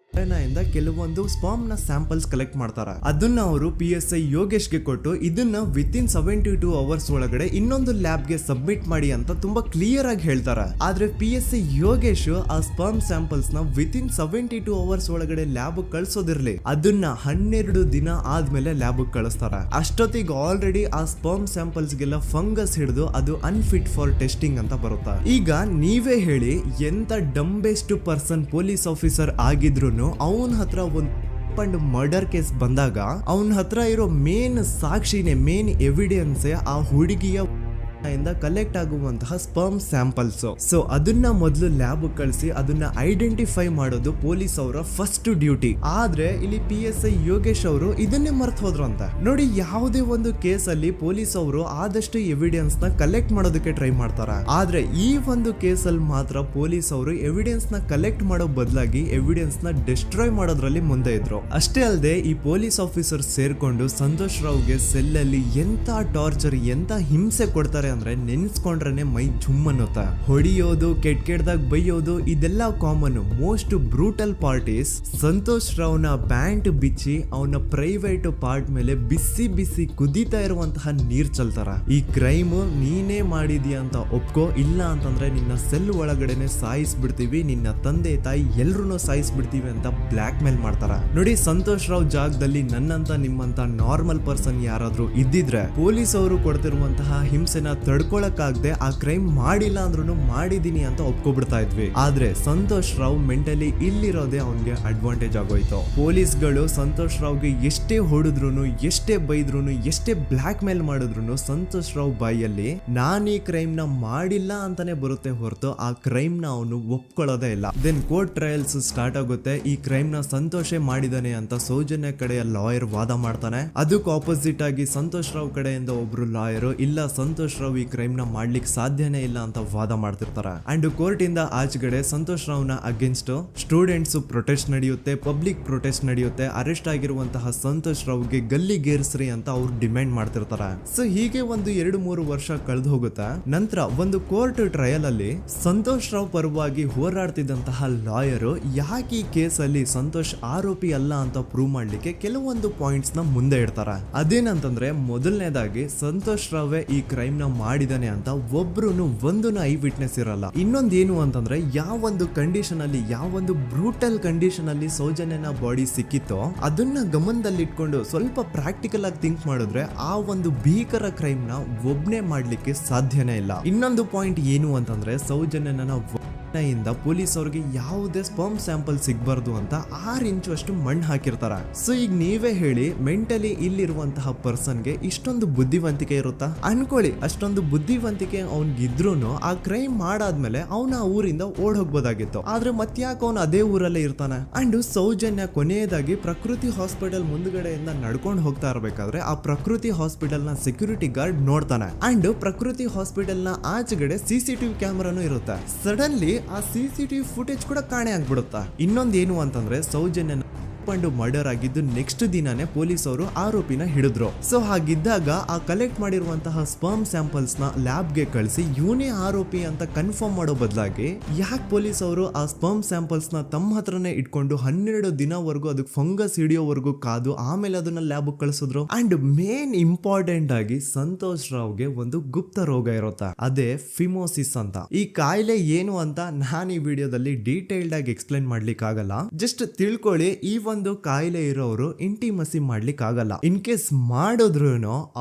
ಇಂದ ಕೆಲವೊಂದು ಸ್ಪರ್ಮ್ ನ ಸ್ಯಾಂಪಲ್ಸ್ ಕಲೆಕ್ಟ್ ಮಾಡ್ತಾರ. ಅದನ್ನ ಅವರು PSI ಯೋಗೇಶ್ಗೆ ಕೊಟ್ಟು ಇದನ್ನ ವಿತಿನ್ 72 ಅವರ್ಸ್ ಒಳಗಡೆ ಇನ್ನೊಂದು ಲ್ಯಾಬ್ ಗೆ ಸಬ್ಮಿಟ್ ಮಾಡಿ ಅಂತ ತುಂಬಾ ಕ್ಲಿಯರ್ ಆಗಿ ಹೇಳ್ತಾರ. ಆದ್ರೆ PSI ಯೋಗೇಶ್ ಆ ಸ್ಪರ್ಮ್ ಸ್ಯಾಂಪಲ್ಸ್ ನ ವಿತಿನ್ 72 ಅವರ್ಸ್ ಒಳಗಡೆ ಲ್ಯಾಬ್ ಕಳ್ಸೋದಿರ್ಲಿ, ಅದನ್ನ 12 ದಿನ ಆದ್ಮೇಲೆ ಲ್ಯಾಬ್ ಕಳಿಸ್ತಾರ. ಅಷ್ಟೊತ್ತಿಗೆ ಆಲ್ರೆಡಿ ಆ ಸ್ಪರ್ಮ್ ಸ್ಯಾಂಪಲ್ಸ್ ಗೆಲ್ಲ ಫಂಗಸ್ ಹಿಡಿದು ಅದು ಅನ್ಫಿಟ್ ಫಾರ್ ಟೆಸ್ಟಿಂಗ್ ಅಂತ ಬರುತ್ತಾ. ಈಗ ನೀವೇ ಹೇಳಿ, ಎಂತ ಡಂಬೆಸ್ಟ್ ಪರ್ಸನ್ ಪೊಲೀಸ್ ಆಫೀಸರ್ ಆಗಿದ್ರು ಅವನ ಹತ್ರ ಒಂದು ಮರ್ಡರ್ ಕೇಸ್ ಬಂದಾಗ ಅವನ ಹತ್ರ ಇರೋ ಮೇನ್ ಸಾಕ್ಷಿನೇ, ಮೇನ್ ಎವಿಡೆನ್ಸ್ ಆ ಹುಡುಗಿಯ ಇಂದ ಕಲೆಕ್ಟ್ ಆಗುವಂತಹ ಸ್ಪರ್ಮ್ ಸ್ಯಾಂಪಲ್ಸ್. ಸೊ ಅದನ್ನ ಮೊದಲು ಲ್ಯಾಬ್ ಕಳಿಸಿ ಅದನ್ನ ಐಡೆಂಟಿಫೈ ಮಾಡೋದು ಪೊಲೀಸ್ ಅವರ ಫಸ್ಟ್ ಡ್ಯೂಟಿ. ಆದ್ರೆ ಇಲ್ಲಿ PSI ಯೋಗೇಶ್ ಅವರು ಇದನ್ನೇ ಮರ್ತು ಹೋದ್ರು ಅಂತ ನೋಡಿ. ಯಾವುದೇ ಒಂದು ಕೇಸ್ ಅಲ್ಲಿ ಪೊಲೀಸ್ ಅವರು ಆದಷ್ಟು ಎವಿಡೆನ್ಸ್ ನ ಕಲೆಕ್ಟ್ ಮಾಡೋದಕ್ಕೆ ಟ್ರೈ ಮಾಡ್ತಾರ. ಆದ್ರೆ ಈ ಒಂದು ಕೇಸ್ ಅಲ್ಲಿ ಮಾತ್ರ ಪೊಲೀಸ್ ಅವರು ಎವಿಡೆನ್ಸ್ ನ ಕಲೆಕ್ಟ್ ಮಾಡೋ ಬದಲಾಗಿ ಎವಿಡೆನ್ಸ್ ನ ಡಿಸ್ಟ್ರಾಯ್ ಮಾಡೋದ್ರಲ್ಲಿ ಮುಂದೆ ಇದ್ರು. ಅಷ್ಟೇ ಅಲ್ಲದೆ ಈ ಪೊಲೀಸ್ ಆಫೀಸರ್ ಸೇರ್ಕೊಂಡು ಸಂತೋಷ್ ರಾವ್ಗೆ ಸೆಲ್ ಅಲ್ಲಿ ಎಂತ ಟಾರ್ಚರ್, ಎಂತ ಹಿಂಸೆ ಕೊಡ್ತಾರೆ ಅಂದ್ರೆ ನೆನ್ಸ್ಕೊಂಡ್ರೆ ಮೈ ಜುಮ್ ಅನ್ನುತ್ತಾ. ಹೊಡಿಯೋದು, ಕೆಟ್ಟದಾಗ ಬೈಯೋದು, ಇದೆಲ್ಲ common. Most brutal part is Santosh ರಾವ್ನ ಪ್ಯಾಂಟ್ ಬಿಚ್ಚಿ ಅವನ ಪ್ರೈವೇಟ್ ಪಾರ್ಟ್ ಮೇಲೆ ಬಿಸಿ ಬಿಸಿ ಕುದೀತಾ ಇರುವಂತಹ ನೀರ್ ಚಲ್ತಾರ. ಈ ಕ್ರೈಮ್ ನೀನೇ ಮಾಡಿದ್ಯಾ ಅಂತ ಒಪ್ಕೋ, ಇಲ್ಲ ಅಂತಂದ್ರೆ ನಿನ್ನ ಸೆಲ್ ಒಳಗಡೆನೆ ಸಾಯಿಸ್ಬಿಡ್ತೀವಿ, ನಿನ್ನ ತಂದೆ ತಾಯಿ ಎಲ್ರು ಸಾಯಿಸ್ಬಿಡ್ತೀವಿ ಅಂತ ಬ್ಲಾಕ್ ಮೇಲ್ ಮಾಡ್ತಾರ. ನೋಡಿ, ಸಂತೋಷ್ ರಾವ್ ಜಾಗದಲ್ಲಿ ನನ್ನಂತ ನಿಮ್ಮಂತ ನಾರ್ಮಲ್ ಪರ್ಸನ್ ಯಾರಾದ್ರೂ ಇದ್ದಿದ್ರೆ ಪೊಲೀಸ್ ಅವರು ಕೊಡ್ತಿರುವಂತಹ ಹಿಂಸೆನ ತಡ್ಕೊಳಕ್ಕಾಗದೆ ಆ ಕ್ರೈಮ್ ಮಾಡಿಲ್ಲ ಅಂದ್ರೂ ಮಾಡಿದೀನಿ ಅಂತ ಒಪ್ಕೊಬಿಡ್ತಾ ಇದ್ವಿ. ಆದ್ರೆ ಸಂತೋಷ್ ರಾವ್ ಮೆಂಟಲಿ ಇಲ್ಲಿರೋದೇ ಅವನ್ಗೆ ಅಡ್ವಾಂಟೇಜ್ ಆಗೋಯ್ತು. ಪೊಲೀಸ್ಗಳು ಸಂತೋಷ್ ರಾವ್ಗೆ ಎಷ್ಟೇ ಹೊಡೆದ್ರು, ಎಷ್ಟೇ ಬೈದ್ರು, ಎಷ್ಟೇ ಬ್ಲಾಕ್ ಮೇಲ್ ಮಾಡಿದ್ರು ಸಂತೋಷ್ ರಾವ್ ಬಾಯಲ್ಲಿ ನಾನ್ ಈ ಕ್ರೈಮ್ ನ ಮಾಡಿಲ್ಲ ಅಂತಾನೆ ಬರುತ್ತೆ ಹೊರತು ಆ ಕ್ರೈಮ್ ನ ಅವನು ಒಪ್ಕೊಳ್ಳೋದೇ ಇಲ್ಲ. ದೆನ್ ಕೋರ್ಟ್ ಟ್ರಯಲ್ಸ್ ಸ್ಟಾರ್ಟ್ ಆಗುತ್ತೆ. ಈ ಕ್ರೈಮ್ ನ ಸಂತೋಷೇ ಮಾಡಿದಾನೆ ಅಂತ ಸೌಜನ್ಯ ಕಡೆಯ ಲಾಯರ್ ವಾದ ಮಾಡ್ತಾನೆ. ಅದಕ್ಕೆ ಆಪೋಸಿಟ್ ಆಗಿ ಸಂತೋಷ್ ರಾವ್ ಕಡೆಯಿಂದ ಒಬ್ರು ಲಾಯರ್ ಇಲ್ಲ, ಸಂತೋಷ್ ರಾವ್ ಈ ಕ್ರೈಮ್ ನ ಮಾಡ್ಲಿಕ್ಕೆ ಸಾಧ್ಯನೇ ಇಲ್ಲ ಅಂತ ವಾದ ಮಾಡ್ತಿರ್ತಾರೆ. ಅಂಡ್ ಕೋರ್ಟ್ ಇಂದ ಆಚೆಗಡೆ ಸಂತೋಷ್ ರಾವ್ ನ ಅಗೇನ್ಸ್ಟ್ ಸ್ಟೂಡೆಂಟ್ಸ್ ಪ್ರೊಟೆಸ್ಟ್ ನಡೆಯುತ್ತೆ, ಪಬ್ಲಿಕ್ ಪ್ರೊಟೆಸ್ಟ್ ನಡೆಯುತ್ತೆ. ಅರೆಸ್ಟ್ ಆಗಿರುವಂತಹ ಸಂತೋಷ್ ರಾವ್ಗೆ ಗಲ್ಲಿಗೇರಿಸ್ರಿ ಅಂತ ಅವ್ರು ಡಿಮ್ಯಾಂಡ್ ಮಾಡ್ತಿರ್ತಾರೆ. ಸೊ ಹೀಗೆ ಒಂದು 2-3 ವರ್ಷ ಕಳೆದು ಹೋಗುತ್ತೆ. ನಂತರ ಒಂದು ಕೋರ್ಟ್ ಟ್ರಯಲ್ ಅಲ್ಲಿ ಸಂತೋಷ್ ರಾವ್ ಪರವಾಗಿ ಹೋರಾಡ್ತಿದ್ದಂತಹ ಲಾಯರ್ ಯಾಕೆ ಈ ಕೇಸ್ ಅಲ್ಲಿ ಸಂತೋಷ್ ಆರೋಪಿ ಅಲ್ಲ ಅಂತ ಪ್ರೂವ್ ಮಾಡ್ಲಿಕ್ಕೆ ಕೆಲವೊಂದು ಪಾಯಿಂಟ್ಸ್ ನ ಮುಂದೆ ಇಡ್ತಾರೆ. ಅದೇನಂತಂದ್ರೆ, ಮೊದಲನೇದಾಗಿ ಸಂತೋಷ್ ರಾವೇ ಈ ಕ್ರೈಮ್ ನ ಮಾಡಿದಾನೆ ಅಂತ ಒಬ್ರು ಒಂದು ಐ ವಿಟ್ನೆಸ್ ಇರಲ್ಲ. ಇನ್ನೊಂದು ಏನು ಅಂತಂದ್ರೆ, ಯಾವೊಂದು ಕಂಡೀಷನ್ ಅಲ್ಲಿ, ಯಾವೊಂದು ಬ್ರೂಟಲ್ ಕಂಡೀಷನ್ ಅಲ್ಲಿ ಸೌಜನ್ಯನ ಬಾಡಿ ಸಿಕ್ಕಿತ್ತೋ ಅದನ್ನ ಗಮನದಲ್ಲಿ ಇಟ್ಕೊಂಡು ಸ್ವಲ್ಪ ಪ್ರಾಕ್ಟಿಕಲ್ ಆಗಿ ಥಿಂಕ್ ಮಾಡಿದ್ರೆ ಆ ಒಂದು ಭೀಕರ ಕ್ರೈಮ್ ನ ಒಬ್ನೇ ಮಾಡ್ಲಿಕ್ಕೆ ಸಾಧ್ಯನೇ ಇಲ್ಲ. ಇನ್ನೊಂದು ಪಾಯಿಂಟ್ ಏನು ಅಂತಂದ್ರೆ, ಸೌಜನ್ಯನ ಇಂದ ಪೊಲೀಸ್ ಅವ್ರಿಗೆ ಯಾವುದೇ ಸ್ಪರ್ಮ್ ಸ್ಯಾಂಪಲ್ ಸಿಗ್ಬಾರ್ದು ಅಂತ 6 ಇಂಚು ಅಷ್ಟು ಮಣ್ಣು ಹಾಕಿರ್ತಾರ. ಸೊ ಈಗ ನೀವೇ ಹೇಳಿ, ಮೆಂಟಲಿ ಇಲ್ಲಿರುವಂತಹ ಪರ್ಸನ್ಗೆ ಇಷ್ಟೊಂದು ಬುದ್ಧಿವಂತಿಕೆ ಇರುತ್ತಾ? ಅನ್ಕೊಳ್ಳಿ, ಅಷ್ಟೊಂದು ಬುದ್ಧಿವಂತಿಕೆ ಅವ್ನಿಗಿದ್ರು ಆ ಕ್ರೈಮ್ ಮಾಡಾದ್ಮೇಲೆ ಅವನ ಆ ಊರಿಂದ ಓಡ್ ಹೋಗ್ಬೋದಾಗಿತ್ತು. ಆದ್ರೆ ಮತ್ತ್ಯಾಕೆ ಅವನು ಅದೇ ಊರಲ್ಲೇ ಇರ್ತಾನೆ? ಅಂಡ್ ಸೌಜನ್ಯ ಕೊನೆಯದಾಗಿ ಪ್ರಕೃತಿ ಹಾಸ್ಪಿಟಲ್ ಮುಂದ್ಗಡೆಯಿಂದ ನಡ್ಕೊಂಡು ಹೋಗ್ತಾ ಇರ್ಬೇಕಾದ್ರೆ ಆ ಪ್ರಕೃತಿ ಹಾಸ್ಪಿಟಲ್ ನ ಸೆಕ್ಯೂರಿಟಿ ಗಾರ್ಡ್ ನೋಡ್ತಾನೆ. ಅಂಡ್ ಪ್ರಕೃತಿ ಹಾಸ್ಪಿಟಲ್ ನ ಆಚೆಗಡೆ CCTV ಕ್ಯಾಮರಾನು ಇರುತ್ತೆ. ಸಡನ್ಲಿ ಆ CCTV ಫುಟೇಜ್ ಕೂಡ ಕಾಣೆ ಆಗ್ಬಿಡುತ್ತಾ. ಇನ್ನೊಂದು ಏನು ಅಂತಂದ್ರೆ, ಸೌಜನ್ಯನ ಮರ್ಡರ್ ಆಗಿದ್ದು ನೆಕ್ಸ್ಟ್ ದಿನಾನೇ ಪೊಲೀಸ್ ಅವರು ಆರೋಪಿನ ಹಿಡಿದ್ರು. ಸೊ ಹಾಗಿದ್ದಾಗ ಆ ಕಲೆಕ್ಟ್ ಮಾಡಿರುವಂತಹ ಸ್ಪರ್ಮ್ ಸ್ಯಾಂಪಲ್ಸ್ ನ ಲ್ಯಾಬ್ ಗೆ ಕಳಿಸಿ ಇವನೇ ಆರೋಪಿ ಅಂತ ಕನ್ಫರ್ಮ್ ಮಾಡೋ ಬದಲಾಗಿ ಯಾಕೆ ಪೊಲೀಸ್ ಅವರು ಆ ಸ್ಪರ್ಮ್ ಸ್ಯಾಂಪಲ್ಸ್ ನ ತಮ್ಮ ಹತ್ರನೇ ಇಟ್ಕೊಂಡು 12 ದಿನವರೆಗೂ ಅದಕ್ಕೆ ಫಂಗಸ್ ಹಿಡಿಯೋವರೆಗೂ ಕಾದು ಆಮೇಲೆ ಅದನ್ನ ಲ್ಯಾಬ್ ಕಳಿಸಿದ್ರು? ಅಂಡ್ ಮೇನ್ ಇಂಪಾರ್ಟೆಂಟ್ ಆಗಿ ಸಂತೋಷ್ ರಾವ್ಗೆ ಒಂದು ಗುಪ್ತ ರೋಗ ಇರುತ್ತೆ, ಅದೇ ಫಿಮೋಸಿಸ್ ಅಂತ. ಈ ಕಾಯಿಲೆ ಏನು ಅಂತ ನಾನು ಈ ವಿಡಿಯೋದಲ್ಲಿ ಡೀಟೇಲ್ಡ್ ಆಗಿ ಎಕ್ಸ್ಪ್ಲೈನ್ ಮಾಡ್ಲಿಕ್ಕೆ ಆಗಲ್ಲ. ಜಸ್ಟ್ ತಿಳ್ಕೊಳ್ಳಿ, ಈ ಒಂದು ಕಾಯಿಲೆ ಇರೋರು ಇಂಟಿಮಸಿ ಮಾಡ್ಲಿಕ್ಕೆ ಆಗಲ್ಲ. ಇನ್ ಕೇಸ್ ಮಾಡಿದ್ರು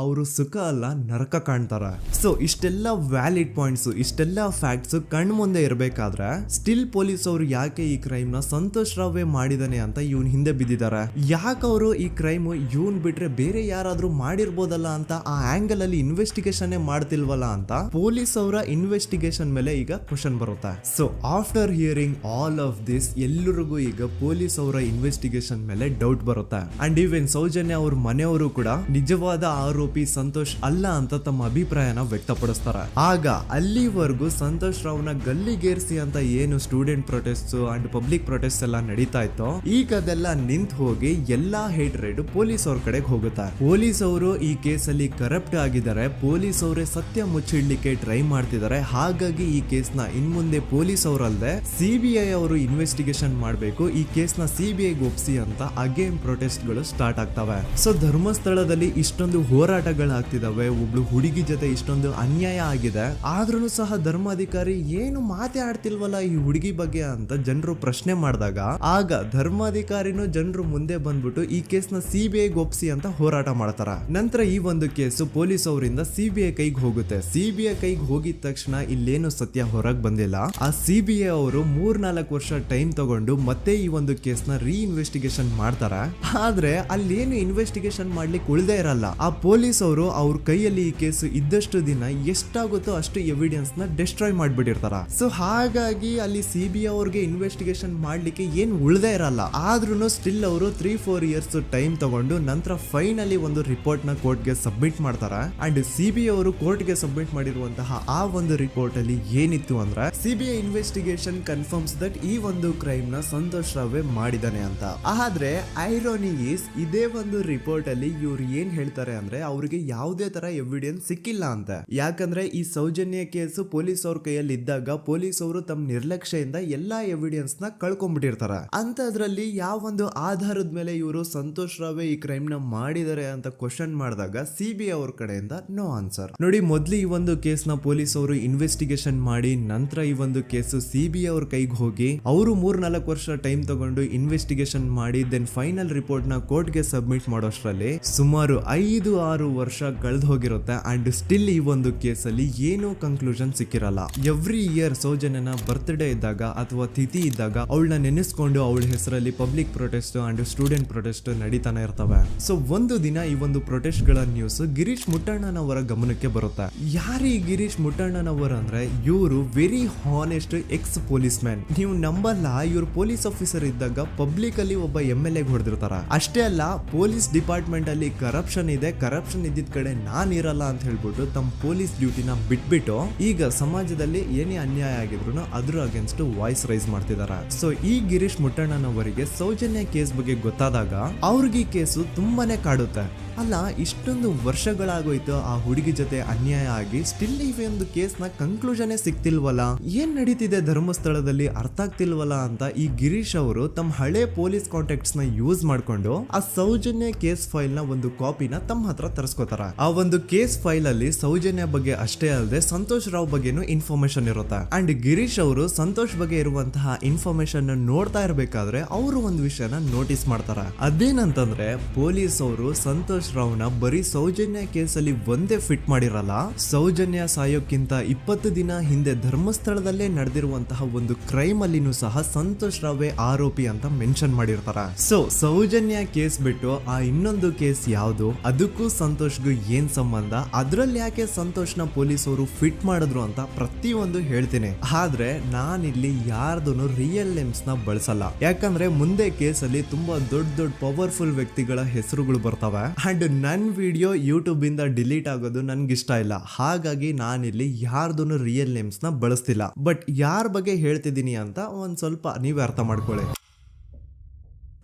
ಅವರು ಸುಖ ಅಲ್ಲ ನರಕ ಕಾಣ್ತಾರ. ಸೊ ಇಷ್ಟೆಲ್ಲ ವ್ಯಾಲಿಡ್ ಪಾಯಿಂಟ್ಸ್, ಇಷ್ಟೆಲ್ಲ ಫ್ಯಾಕ್ಟ್ಸ್ ಕಣ್ ಮುಂದೆ ಇರ್ಬೇಕಾದ್ರೆ ಸ್ಟಿಲ್ ಪೊಲೀಸ್ ಅವರು ಯಾಕೆ ಈ ಕ್ರೈಮ್ ನ ಸಂತೋಷ್ ರಾವೇ ಮಾಡಿದಾನೆ ಅಂತ ಇವನ್ ಹಿಂದೆ ಬಿದ್ದಿದ್ದಾರೆ? ಯಾಕೆ ಅವರು ಈ ಕ್ರೈಮ್ ಇವನ್ ಬಿಟ್ರೆ ಬೇರೆ ಯಾರಾದ್ರೂ ಮಾಡಿರ್ಬೋದಲ್ಲ ಅಂತ ಆ ಆಂಗಲ್ ಅಲ್ಲಿ ಇನ್ವೆಸ್ಟಿಗೇಷನ್ ಮಾಡ್ತಿಲ್ವಲ್ಲ ಅಂತ ಪೊಲೀಸ್ ಅವರ ಇನ್ವೆಸ್ಟಿಗೇಷನ್ ಮೇಲೆ ಈಗ ಕ್ವಶನ್ ಬರುತ್ತೆ. So after hearing all of this, ಎಲ್ಲರಿಗೂ ಈಗ ಪೊಲೀಸ್ ಅವರ ಇನ್ವೆಸ್ಟಿಗೇಷನ್ ಇನ್ವೆಸ್ಟಿಗೇಷನ್ ಮೇಲೆ ಡೌಟ್ ಬರುತ್ತೆ. ಅಂಡ್ ಈವನ್ ಸೌಜನ್ಯ ಅವ್ರ ಮನೆಯವರು ಕೂಡ ನಿಜವಾದ ಆರೋಪಿ ಸಂತೋಷ್ ಅಲ್ಲ ಅಂತ ತಮ್ಮ ಅಭಿಪ್ರಾಯನ ವ್ಯಕ್ತಪಡಿಸ್ತಾರೆ. ಆಗ ಅಲ್ಲಿವರೆಗೂ ಸಂತೋಷ್ ರಾವ್ನ ಗಲ್ಲಿಗೇರಿಸಿ ಅಂತ ಏನು student protest and public protest ಎಲ್ಲ ನಡೀತಾ ಇತ್ತು, ಈಗ ಅದೆಲ್ಲ ನಿಂತು ಹೋಗಿ ಎಲ್ಲಾ ಹೇಟ್ರೇಡ್ ಪೊಲೀಸ್ ಅವ್ರ ಕಡೆಗೆ ಹೋಗುತ್ತೆ. ಪೊಲೀಸ್ ಅವರು ಈ ಕೇಸಲ್ಲಿ ಕರಪ್ಟ್ ಆಗಿದ್ದಾರೆ, ಪೊಲೀಸ್ ಅವರೇ ಸತ್ಯ ಮುಚ್ಚಿಡ್ಲಿಕ್ಕೆ ಟ್ರೈ ಮಾಡ್ತಿದ್ದಾರೆ. ಹಾಗಾಗಿ ಈ ಕೇಸ್ನ ಇನ್ಮುಂದೆ ಪೊಲೀಸ್ ಅವರಲ್ಲದೆ ಸಿಬಿಐ ಅವರು ಇನ್ವೆಸ್ಟಿಗೇಷನ್ ಮಾಡಬೇಕು, ಈ ಕೇಸ್ನ ಸಿಬಿಐಗೆ ಒಪ್ಸಿ ಅಂತ ಅಗೇನ್ ಪ್ರೊಟೆಸ್ಟ್ ಗಳು ಸ್ಟಾರ್ಟ್ ಆಗ್ತವೆ. ಸೊ ಧರ್ಮಸ್ಥಳದಲ್ಲಿ ಇಷ್ಟೊಂದು ಹೋರಾಟಗಳಾಗ್ತಿದಾವೆ, ಒಬ್ಳು ಹುಡುಗಿ ಜೊತೆ ಇಷ್ಟೊಂದು ಅನ್ಯಾಯ ಆಗಿದೆ, ಆದ್ರೂ ಸಹ ಧರ್ಮಾಧಿಕಾರಿ ಏನು ಮಾತೇ ಆಡ್ತಿಲ್ವಲ್ಲ ಈ ಹುಡುಗಿ ಬಗ್ಗೆ ಅಂತ ಜನರು ಪ್ರಶ್ನೆ ಮಾಡಿದಾಗ ಆಗ ಧರ್ಮಾಧಿಕಾರಿನೂ ಜನರು ಮುಂದೆ ಬಂದ್ಬಿಟ್ಟು ಈ ಕೇಸ್ನ ಸಿಬಿಐಗೆ ಒಪ್ಸಿ ಅಂತ ಹೋರಾಟ ಮಾಡ್ತಾರ. ನಂತರ ಈ ಒಂದು ಕೇಸು ಪೊಲೀಸ್ ಅವರಿಂದ ಸಿಬಿಐ ಕೈಗೆ ಹೋಗುತ್ತೆ. ಸಿಬಿಐ ಕೈಗೆ ಹೋಗಿದ ತಕ್ಷಣ ಇಲ್ಲೇನು ಸತ್ಯ ಹೊರಗೆ ಬಂದಿಲ್ಲ. ಆ ಸಿಬಿಐ ಅವರು 3-4 ವರ್ಷ ಟೈಮ್ ತಗೊಂಡು ಮತ್ತೆ ಈ ಒಂದು ಕೇಸ್ನ ಇನ್ವೆಸ್ಟಿಗೇಷನ್ ಮಾಡ್ತಾರೆ. ಆದ್ರೆ ಅಲ್ಲೇನು ಇನ್ವೆಸ್ಟಿಗೇಷನ್ ಮಾಡ್ಲಿಕ್ಕೆ ಉಳ್ದೇ ಇರಲ್ಲ. ಆ ಪೊಲೀಸ್ ಅವರು ಅವ್ರ ಕೈಯಲ್ಲಿ ಈ ಕೇಸು ಇದ್ದಷ್ಟು ದಿನ ಎಷ್ಟಾಗುತ್ತೋ ಅಷ್ಟು ಎವಿಡೆನ್ಸ್ ನ ಡಿಸ್ಟ್ರಾಯ್ ಮಾಡ್ಬಿಟ್ಟಿರ್ತಾರ. ಸೊ ಹಾಗಾಗಿ ಅಲ್ಲಿ ಸಿಬಿಐ ಅವ್ರಿಗೆ ಇನ್ವೆಸ್ಟಿಗೇಷನ್ ಮಾಡ್ಲಿಕ್ಕೆ ಏನ್ ಉಳ್ದೇ ಇರಲ್ಲ. ಆದ್ರೂ ಸ್ಟಿಲ್ ಅವರು 3-4 ಇಯರ್ಸ್ ಟೈಮ್ ತಗೊಂಡು ನಂತರ ಫೈನಲಿ ಒಂದು ರಿಪೋರ್ಟ್ ನ ಕೋರ್ಟ್ ಗೆ ಸಬ್ಮಿಟ್ ಮಾಡ್ತಾರೆ. ಅಂಡ್ ಸಿಬಿಐ ಅವರು ಕೋರ್ಟ್ ಗೆ ಸಬ್ಮಿಟ್ ಮಾಡಿರುವಂತಹ ಆ ಒಂದು ರಿಪೋರ್ಟ್ ಅಲ್ಲಿ ಏನಿತ್ತು ಅಂದ್ರೆ ಸಿಬಿಐ ಇನ್ವೆಸ್ಟಿಗೇಷನ್ ಕನ್ಫರ್ಮ್ಸ್ ದಟ್ ಈ ಒಂದು ಕ್ರೈಮ್ ನ ಸಂತೋಷ್ ರಾವೇ ಮಾಡಿದಾನೆ ಅಂತ. ಆದ್ರೆ ಐರಾನಿ ಈಸ್ ಇದೇ ಒಂದು ರಿಪೋರ್ಟ್ ಅಲ್ಲಿ ಇವ್ರು ಏನ್ ಹೇಳ್ತಾರೆ ಅಂದ್ರೆ ಅವ್ರಿಗೆ ಯಾವುದೇ ತರ ಎವಿಡೆನ್ಸ್ ಸಿಕ್ಕಿಲ್ಲ ಅಂತ. ಯಾಕಂದ್ರೆ ಈ ಸೌಜನ್ಯ ಕೇಸು ಪೊಲೀಸ್ ಅವ್ರ ಕೈಯಲ್ಲಿ ಇದ್ದಾಗ ಪೊಲೀಸ್ ಅವರು ತಮ್ಮ ನಿರ್ಲಕ್ಷ್ಯದಿಂದ ಎಲ್ಲಾ ಎವಿಡೆನ್ಸ್ ನ ಕಳ್ಕೊಂಡ್ಬಿಟ್ಟಿರ್ತಾರೆ. ಅಂತದ್ರಲ್ಲಿ ಯಾವ ಒಂದು ಆಧಾರದ ಮೇಲೆ ಇವರು ಸಂತೋಷ್ ರಾವೇ ಈ ಕ್ರೈಮ್ ನ ಮಾಡಿದ್ದಾರೆ ಅಂತ ಕ್ವಶನ್ ಮಾಡಿದಾಗ ಸಿಬಿಐ ಅವ್ರ ಕಡೆಯಿಂದ ನೋ ಆನ್ಸರ್. ನೋಡಿ, ಮೊದ್ಲು ಈ ಒಂದು ಕೇಸ್ ನ ಪೊಲೀಸ್ ಅವರು ಇನ್ವೆಸ್ಟಿಗೇಷನ್ ಮಾಡಿ ನಂತರ ಈ ಒಂದು ಕೇಸು ಸಿಬಿಐ ಅವ್ರ ಕೈಗೆ ಹೋಗಿ ಅವರು 3-4 ವರ್ಷ ಟೈಮ್ ತಗೊಂಡು ಇನ್ವೆಸ್ಟಿಗೇಷನ್ ಮಾಡಿ ದೆನ್ ಫೈನಲ್ ರಿಪೋರ್ಟ್ ನ ಕೋರ್ಟ್ ಗೆ ಸಬ್ಮಿಟ್ ಮಾಡೋಷ್ಟ್ರಲ್ಲಿ ಸುಮಾರು 5-6 ವರ್ಷ ಕಳೆದು ಹೋಗಿರುತ್ತೆ. ಅಂಡ್ ಸ್ಟಿಲ್ ಈ ಒಂದು ಕೇಸಲ್ಲಿ ಏನೂ ಕನ್ಕ್ಲೂಷನ್ ಸಿಕ್ಕಿರಲ್ಲ. ಎವ್ರಿ ಇಯರ್ ಸೌಜನ್ಯನ ಬರ್ತ್ಡೇ ಇದ್ದಾಗ ಅಥವಾ ತಿಥಿ ಇದ್ದಾಗ ಅವಳನ್ನ ನೆನೆಸ್ಕೊಂಡು ಅವಳ ಹೆಸರಲ್ಲಿ public protest and student protest ನಡೀತಾನೆ ಇರ್ತವೆ. ಸೊ ಒಂದು ದಿನ ಈ ಒಂದು ಪ್ರೊಟೆಸ್ಟ್ ಗಳ ನ್ಯೂಸ್ ಗಿರೀಶ್ ಮುಟ್ಟಣ್ಣನವರ ಗಮನಕ್ಕೆ ಬರುತ್ತೆ. ಯಾರು ಈ ಗಿರೀಶ್ ಮುಟ್ಟಣ್ಣನವರ ಅಂದ್ರೆ ಇವರು very honest X police man. ನೀವು ನಂಬಲ್ಲ, ಇವ್ರು ಪೊಲೀಸ್ ಆಫೀಸರ್ ಇದ್ದಾಗ ಪಬ್ಲಿಕ್ ಅಲ್ಲಿ ಒಬ್ಬ MLA ಹೊಡೆದಿರ್ತಾರ. ಅಷ್ಟೇ ಅಲ್ಲ, ಪೊಲೀಸ್ ಡಿಪಾರ್ಟ್ಮೆಂಟ್ ಅಲ್ಲಿ ಕರಪ್ಷನ್ ಇದೆ, ಕರಪ್ಷನ್ ಇದ್ದಿದ್ ಕಡೆ ನಾನ್ ಇರಲ್ಲ ಅಂತ ಹೇಳ್ಬಿಟ್ಟು ತಮ್ಮ ಪೊಲೀಸ್ ಡ್ಯೂಟಿನ ಬಿಟ್ಬಿಟ್ಟು ಈಗ ಸಮಾಜದಲ್ಲಿ ಏನೇ ಅನ್ಯಾಯ ಆಗಿದ್ರು ಅದ್ರ ಅಗೇನ್ಸ್ಟ್ ವಾಯ್ಸ್ ರೈಸ್ ಮಾಡ್ತಿದಾರೆ. ಸೊ ಈ ಗಿರೀಶ್ ಮುಟ್ಟಣ್ಣನವರಿಗೆ ಸೌಜನ್ಯ ಕೇಸ್ ಬಗ್ಗೆ ಗೊತ್ತಾದಾಗ ಅವ್ರಿಗೆ ಈ ಕೇಸು ತುಂಬಾನೇ ಕಾಡುತ್ತೆ. ಅಲ್ಲ, ಇಷ್ಟೊಂದು ವರ್ಷಗಳಾಗೋಯ್ತು ಆ ಹುಡುಗಿ ಜೊತೆ ಅನ್ಯಾಯ ಆಗಿ, ಸ್ಟಿಲ್ ಈ ಒಂದು ಕೇಸ್ ನ ಕನ್ಕ್ಲೂಷನ್ ಸಿಕ್ತಿಲ್ವಲ್ಲ, ಏನ್ ನಡೀತಿದೆ ಧರ್ಮಸ್ಥಳದಲ್ಲಿ ಅರ್ಥ ಆಗ್ತಿಲ್ವಲ್ಲ ಅಂತ ಈ ಗಿರೀಶ್ ಅವರು ತಮ್ಮ ಹಳೆ ಪೊಲೀಸ್ ಕಾಂಟ್ಯಾಕ್ಟ್ಸ್ ನ ಯೂಸ್ ಮಾಡ್ಕೊಂಡು ಆ ಸೌಜನ್ಯ ಕೇಸ್ ಫೈಲ್ ನ ಒಂದು ಕಾಪಿನ ತಮ್ಮ ಹತ್ರ ತರಿಸ್ಕೋತಾರ. ಆ ಒಂದು ಕೇಸ್ ಫೈಲ್ ಅಲ್ಲಿ ಸೌಜನ್ಯ ಬಗ್ಗೆ ಅಷ್ಟೇ ಅಲ್ಲದೆ ಸಂತೋಷ್ ರಾವ್ ಬಗ್ಗೆನೂ ಇನ್ಫಾರ್ಮೇಶನ್ ಇರುತ್ತೆ. ಅಂಡ್ ಗಿರೀಶ್ ಅವರು ಸಂತೋಷ್ ಬಗ್ಗೆ ಇರುವಂತಹ ಇನ್ಫಾರ್ಮೇಶನ್ ನೋಡ್ತಾ ಇರ್ಬೇಕಾದ್ರೆ ಅವರು ಒಂದು ವಿಷಯನ ನೋಟಿಸ್ ಮಾಡ್ತಾರ. ಅದೇನಂತಂದ್ರೆ ಪೊಲೀಸ್ ಅವರು ಸಂತೋಷ್ ರಾವ್ನ ಬರೀ ಸೌಜನ್ಯ ಕೇಸಲ್ಲಿ ಒಂದೇ ಫಿಟ್ ಮಾಡಿರಲ್ಲ, ಸೌಜನ್ಯ ಸಾಯೋಕ್ಕಿಂತ 20 ದಿನ ಹಿಂದೆ ಧರ್ಮಸ್ಥಳದಲ್ಲೇ ನಡೆದಿರುವಂತಹ ಒಂದು ಕ್ರೈಮ್ ಅಲ್ಲಿನೂ ಸಹ ಸಂತೋಷ್ ರಾವೇ ಆರೋಪಿ ಅಂತ ಮೆನ್ಷನ್ ಮಾಡಿರ್ತಾರ. ಸೊ ಸೌಜನ್ಯ ಕೇಸ್ ಬಿಟ್ಟು ಆ ಇನ್ನೊಂದು ಕೇಸ್ ಯಾವುದು, ಅದಕ್ಕೂ ಸಂತೋಷ್ಗೂ ಏನ್ ಸಂಬಂಧ, ಅದ್ರಲ್ಲಿ ಯಾಕೆ ಸಂತೋಷ್ನ ಪೊಲೀಸ್ ಅವರು ಫಿಟ್ ಮಾಡಿದ್ರು ಅಂತ ಪ್ರತಿಯೊಂದು ಹೇಳ್ತೀನಿ. ಆದ್ರೆ ನಾನಿಲ್ಲಿ ಯಾರ್ದೂನು ರಿಯಲ್ ನೇಮ್ಸ್ ನ ಬಳಸಲ್ಲ. ಯಾಕಂದ್ರೆ ಮುಂದೆ ಕೇಸಲ್ಲಿ ತುಂಬಾ ದೊಡ್ಡ ಪವರ್ಫುಲ್ ವ್ಯಕ್ತಿಗಳ ಹೆಸರುಗಳು ಬರ್ತವೆ. ಅಂಡ್ ನನ್ ವಿಡಿಯೋ ಯೂಟ್ಯೂಬ್ ಇಂದ ಡಿಲೀಟ್ ಆಗೋದು ನನ್ಗೆ ಇಷ್ಟ ಇಲ್ಲ. ಹಾಗಾಗಿ ನಾನಿಲ್ಲಿ ಯಾರ್ದೂನು ರಿಯಲ್ ನೇಮ್ಸ್ ನ ಬಳಸ್ತಿಲ್ಲ. ಬಟ್ ಯಾರ ಬಗ್ಗೆ ಹೇಳ್ತಿದ್ದೀನಿ ಅಂತ ಒಂದ್ ಸ್ವಲ್ಪ ನೀವೇ ಅರ್ಥ ಮಾಡ್ಕೊಳ್ಳಿ.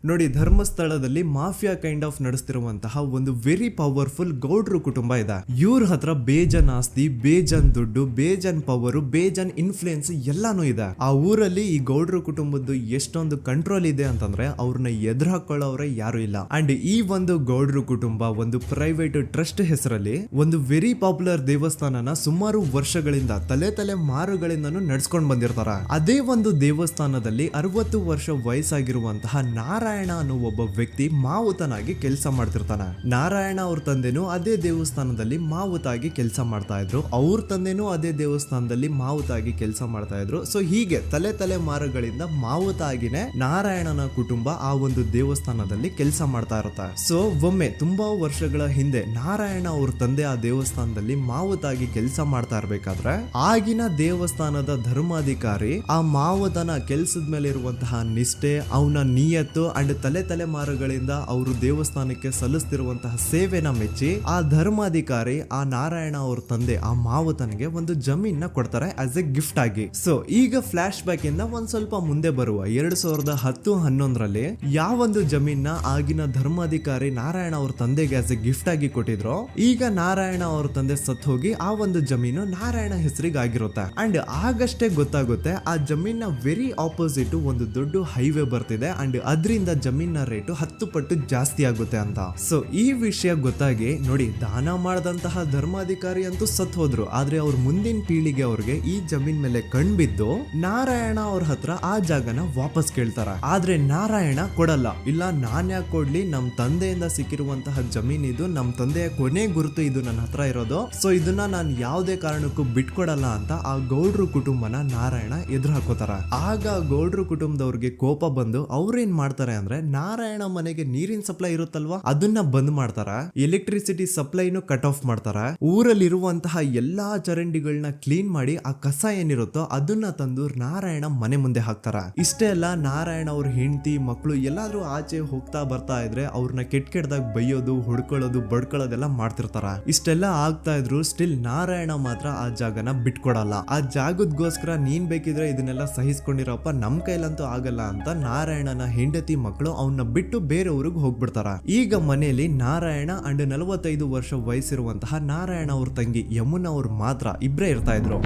ನೋಡಿ, ಧರ್ಮಸ್ಥಳದಲ್ಲಿ ಮಾಫಿಯಾ ಕೈಂಡ್ ಆಫ್ ನಡೆಸ್ತಿರುವಂತಹ ಒಂದು ವೆರಿ ಪವರ್ಫುಲ್ ಗೌಡ್ರು ಕುಟುಂಬ ಇದೆ. ಇವ್ರ ಹತ್ರ ಬೇಜನ್ ಆಸ್ತಿ, ಬೇಜನ್ ದುಡ್ಡು, ಬೇಜನ್ ಪವರ್, ಬೇಜನ್ ಇನ್ಫ್ಲೂಯೆನ್ಸ್ ಎಲ್ಲಾನು ಇದೆ. ಆ ಊರಲ್ಲಿ ಈ ಗೌಡ್ರು ಕುಟುಂಬದ್ದು ಎಷ್ಟೊಂದು ಕಂಟ್ರೋಲ್ ಇದೆ ಅಂತಂದ್ರೆ ಅವ್ರನ್ನ ಎದುರು ಹಾಕೊಳ್ಳೋರೆ ಯಾರು ಇಲ್ಲ. ಅಂಡ್ ಈ ಒಂದು ಗೌಡ್ರು ಕುಟುಂಬ ಒಂದು ಪ್ರೈವೇಟ್ ಟ್ರಸ್ಟ್ ಹೆಸರಲ್ಲಿ ಒಂದು ವೆರಿ ಪಾಪ್ಯುಲರ್ ದೇವಸ್ಥಾನನ ಸುಮಾರು ವರ್ಷಗಳಿಂದ ತಲೆ ಮಾರುಗಳಿಂದನೂ ನಡ್ಸ್ಕೊಂಡ್ ಬಂದಿರ್ತಾರ. ಅದೇ ಒಂದು ದೇವಸ್ಥಾನದಲ್ಲಿ 60 ವರ್ಷ ವಯಸ್ಸಾಗಿರುವಂತಹ ನಾರಾಯಣ ಅನ್ನೋ ಒಬ್ಬ ವ್ಯಕ್ತಿ ಮಾವುತನಾಗಿ ಕೆಲಸ ಮಾಡ್ತಿರ್ತಾನೆ. ನಾರಾಯಣ ಅವ್ರ ತಂದೆನೂ ಅದೇ ದೇವಸ್ಥಾನದಲ್ಲಿ ಮಾವುತಾಗಿ ಕೆಲಸ ಮಾಡ್ತಾ ಇದ್ರು, ಅವ್ರ ತಂದೆನೂ ಅದೇ ದೇವಸ್ಥಾನದಲ್ಲಿ ಮಾವುತಾಗಿ ಕೆಲಸ ಮಾಡ್ತಾ ಇದ್ರು. ಸೊ ಹೀಗೆ ತಲೆ ಮಾರುಗಳಿಂದ ಮಾವುತ ಆಗಿನೇ ನಾರಾಯಣನ ಕುಟುಂಬ ಆ ಒಂದು ದೇವಸ್ಥಾನದಲ್ಲಿ ಕೆಲಸ ಮಾಡ್ತಾ ಇರುತ್ತೆ. ಸೊ ಒಮ್ಮೆ ತುಂಬಾ ವರ್ಷಗಳ ಹಿಂದೆ ನಾರಾಯಣ ಅವ್ರ ತಂದೆ ಆ ದೇವಸ್ಥಾನದಲ್ಲಿ ಮಾವುತಾಗಿ ಕೆಲಸ ಮಾಡ್ತಾ ಇರ್ಬೇಕಾದ್ರೆ ಆಗಿನ ದೇವಸ್ಥಾನದ ಧರ್ಮಾಧಿಕಾರಿ ಆ ಮಾವುತನ ಕೆಲ್ಸದ ಮೇಲೆ ಇರುವಂತಹ ನಿಷ್ಠೆ, ಅವನ ನಿಯತ್ತು ಅಂಡ್ ತಲೆಮಾರುಗಳಿಂದ ಅವರು ದೇವಸ್ಥಾನಕ್ಕೆ ಸಲ್ಲಿಸ್ತಿರುವಂತಹ ಸೇವೆನ ಮೆಚ್ಚಿ ಆ ಧರ್ಮಾಧಿಕಾರಿ ಆ ನಾರಾಯಣ ಅವ್ರ ತಂದೆ ಆ ಮಾವುತನಿಗೆ ಒಂದು ಜಮೀನ ಕೊಡ್ತಾರೆ ಆಸ್ ಎ ಗಿಫ್ಟ್ ಆಗಿ. ಸೊ ಈಗ ಫ್ಲಾಶ್ ಬ್ಯಾಕ್ ಇಂದ ಒಂದ್ ಸ್ವಲ್ಪ ಮುಂದೆ ಬರುವ 2010-11ರಲ್ಲಿ ಯಾವೊಂದು ಜಮೀನ ಆಗಿನ ಧರ್ಮಾಧಿಕಾರಿ ನಾರಾಯಣ ಅವ್ರ ತಂದೆಗೆ ಆಸ್ ಎ ಗಿಫ್ಟ್ ಆಗಿ ಕೊಟ್ಟಿದ್ರು, ಈಗ ನಾರಾಯಣ ಅವ್ರ ತಂದೆ ಸತ್ ಹೋಗಿ ಆ ಒಂದು ಜಮೀನು ನಾರಾಯಣ ಹೆಸರಿಗೆ ಆಗಿರುತ್ತೆ. ಅಂಡ್ ಆಗಷ್ಟೇ ಗೊತ್ತಾಗುತ್ತೆ ಆ ಜಮೀನ ವೆರಿ ಆಪೋಸಿಟ್ ಒಂದು ದೊಡ್ಡ ಹೈವೇ ಬರ್ತಿದೆ ಅಂಡ್ ಅದರಿಂದ ಜಮೀನ ರೇಟು 10 ಪಟ್ಟು ಜಾಸ್ತಿ ಆಗುತ್ತೆ ಅಂತ. ಸೊ ಈ ವಿಷಯ ಗೊತ್ತಾಗಿ ನೋಡಿ, ದಾನ ಮಾಡದಂತಹ ಧರ್ಮಾಧಿಕಾರಿ ಅಂತೂ ಸತ್ ಹೋದ್ರು, ಆದ್ರೆ ಅವ್ರ ಮುಂದಿನ ಪೀಳಿಗೆ ಅವ್ರಿಗೆ ಈ ಜಮೀನ್ ಮೇಲೆ ಕಣ್ಬಿದ್ದು ನಾರಾಯಣ ಅವ್ರ ಹತ್ರ ಆ ಜಾಗನ ವಾಪಸ್ ಕೇಳ್ತಾರ. ಆದ್ರೆ ನಾರಾಯಣ ಕೊಡಲ್ಲ. ಇಲ್ಲ, ನಾನ್ ಯಾಕೆ ಕೊಡ್ಲಿ, ನಮ್ ತಂದೆಯಿಂದ ಸಿಕ್ಕಿರುವಂತಹ ಜಮೀನ್ ಇದು, ನಮ್ ತಂದೆಯ ಕೊನೆ ಗುರುತು ಇದು ನನ್ನ ಹತ್ರ ಇರೋದು, ಸೊ ಇದನ್ನ ನಾನು ಯಾವುದೇ ಕಾರಣಕ್ಕೂ ಬಿಟ್ಕೊಡಲ್ಲ ಅಂತ ಆ ಗೌಡ್ರು ಕುಟುಂಬನ ನಾರಾಯಣ ಎದುರು ಹಾಕೋತಾರ. ಆಗ ಗೌಡ್ರು ಕುಟುಂಬದವ್ರಿಗೆ ಕೋಪ ಬಂದು ಅವ್ರೇನ್ ಮಾಡ್ತಾರೆ ಅಂದ್ರೆ, ನಾರಾಯಣ ಮನೆಗೆ ನೀರಿನ ಸಪ್ಲೈ ಇರುತ್ತಲ್ವಾ ಅದನ್ನ ಬಂದ್ ಮಾಡ್ತಾರ, ಎಲೆಕ್ಟ್ರಿಸಿಟಿ ಸಪ್ಲೈನು ಕಟ್ ಆಫ್ ಮಾಡ್ತಾರ, ಊರಲ್ಲಿರುವಂತಹ ಎಲ್ಲಾ ಚರಂಡಿಗಳನ್ನ ಕ್ಲೀನ್ ಮಾಡಿ ಆ ಕಸ ಏನಿರುತ್ತೋ ಅದನ್ನ ತಂದು ನಾರಾಯಣ ಮನೆ ಮುಂದೆ ಹಾಕ್ತಾರ. ಇಷ್ಟೇ ಅಲ್ಲ, ನಾರಾಯಣ ಅವ್ರ ಹೆಂಡತಿ ಮಕ್ಕಳು ಎಲ್ಲಾದ್ರೂ ಆಚೆ ಹೋಗ್ತಾ ಬರ್ತಾ ಇದ್ರೆ ಅವ್ರನ್ನ ಕೆಟ್ಟದಾಗ ಬೈಯೋದು, ಹೊಡ್ಕೊಳ್ಳೋದು, ಬಡ್ಕೊಳ್ಳೋದೆಲ್ಲ ಮಾಡ್ತಿರ್ತಾರ. ಇಷ್ಟೆಲ್ಲ ಆಗ್ತಾ ಇದ್ರು ಸ್ಟಿಲ್ ನಾರಾಯಣ ಮಾತ್ರ ಆ ಜಾಗನ ಬಿಟ್ಕೊಡಲ್ಲ. ಆ ಜಾಗದ್ಗೋಸ್ಕರ ನೀನ್ ಬೇಕಿದ್ರೆ ಇದನ್ನೆಲ್ಲ ಸಹಿಸ್ಕೊಂಡಿರಪ್ಪ, ನಮ್ ಕೈಲಂತೂ ಆಗಲ್ಲ ಅಂತ ನಾರಾಯಣನ ಹೆಂಡತಿ ಮಕ್ಕಳು ಅವನ್ನ ಬಿಟ್ಟು ಬೇರೆ ಊರಿಗೆ ಹೋಗ್ಬಿಡ್ತಾರ. ಈಗ ಮನೆಯಲ್ಲಿ ನಾರಾಯಣ ಅಂಡ್ 45 ವರ್ಷ ವಯಸ್ಸಿರುವಂತಹ ನಾರಾಯಣ ಅವ್ರ ತಂಗಿ ಯಮುನಾ ಅವ್ರು ಮಾತ್ರ ಇಬ್ರೇ ಇರ್ತಾ ಇದ್ರು.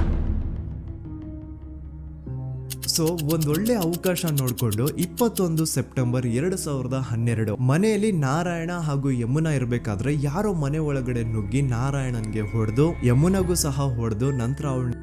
ಸೊ ಒಂದೊಳ್ಳೆ ಅವಕಾಶ ನೋಡ್ಕೊಂಡು 21 ಸೆಪ್ಟೆಂಬರ್ 2012 ಮನೆಯಲ್ಲಿ ನಾರಾಯಣ ಹಾಗೂ ಯಮುನಾ ಇರ್ಬೇಕಾದ್ರೆ ಯಾರೋ ಮನೆ ಒಳಗಡೆ ನುಗ್ಗಿ ನಾರಾಯಣನ್ಗೆ ಹೊಡೆದು ಯಮುನಾಗೂ ಸಹ ಹೊಡೆದು ನಂತರ ಅವಳು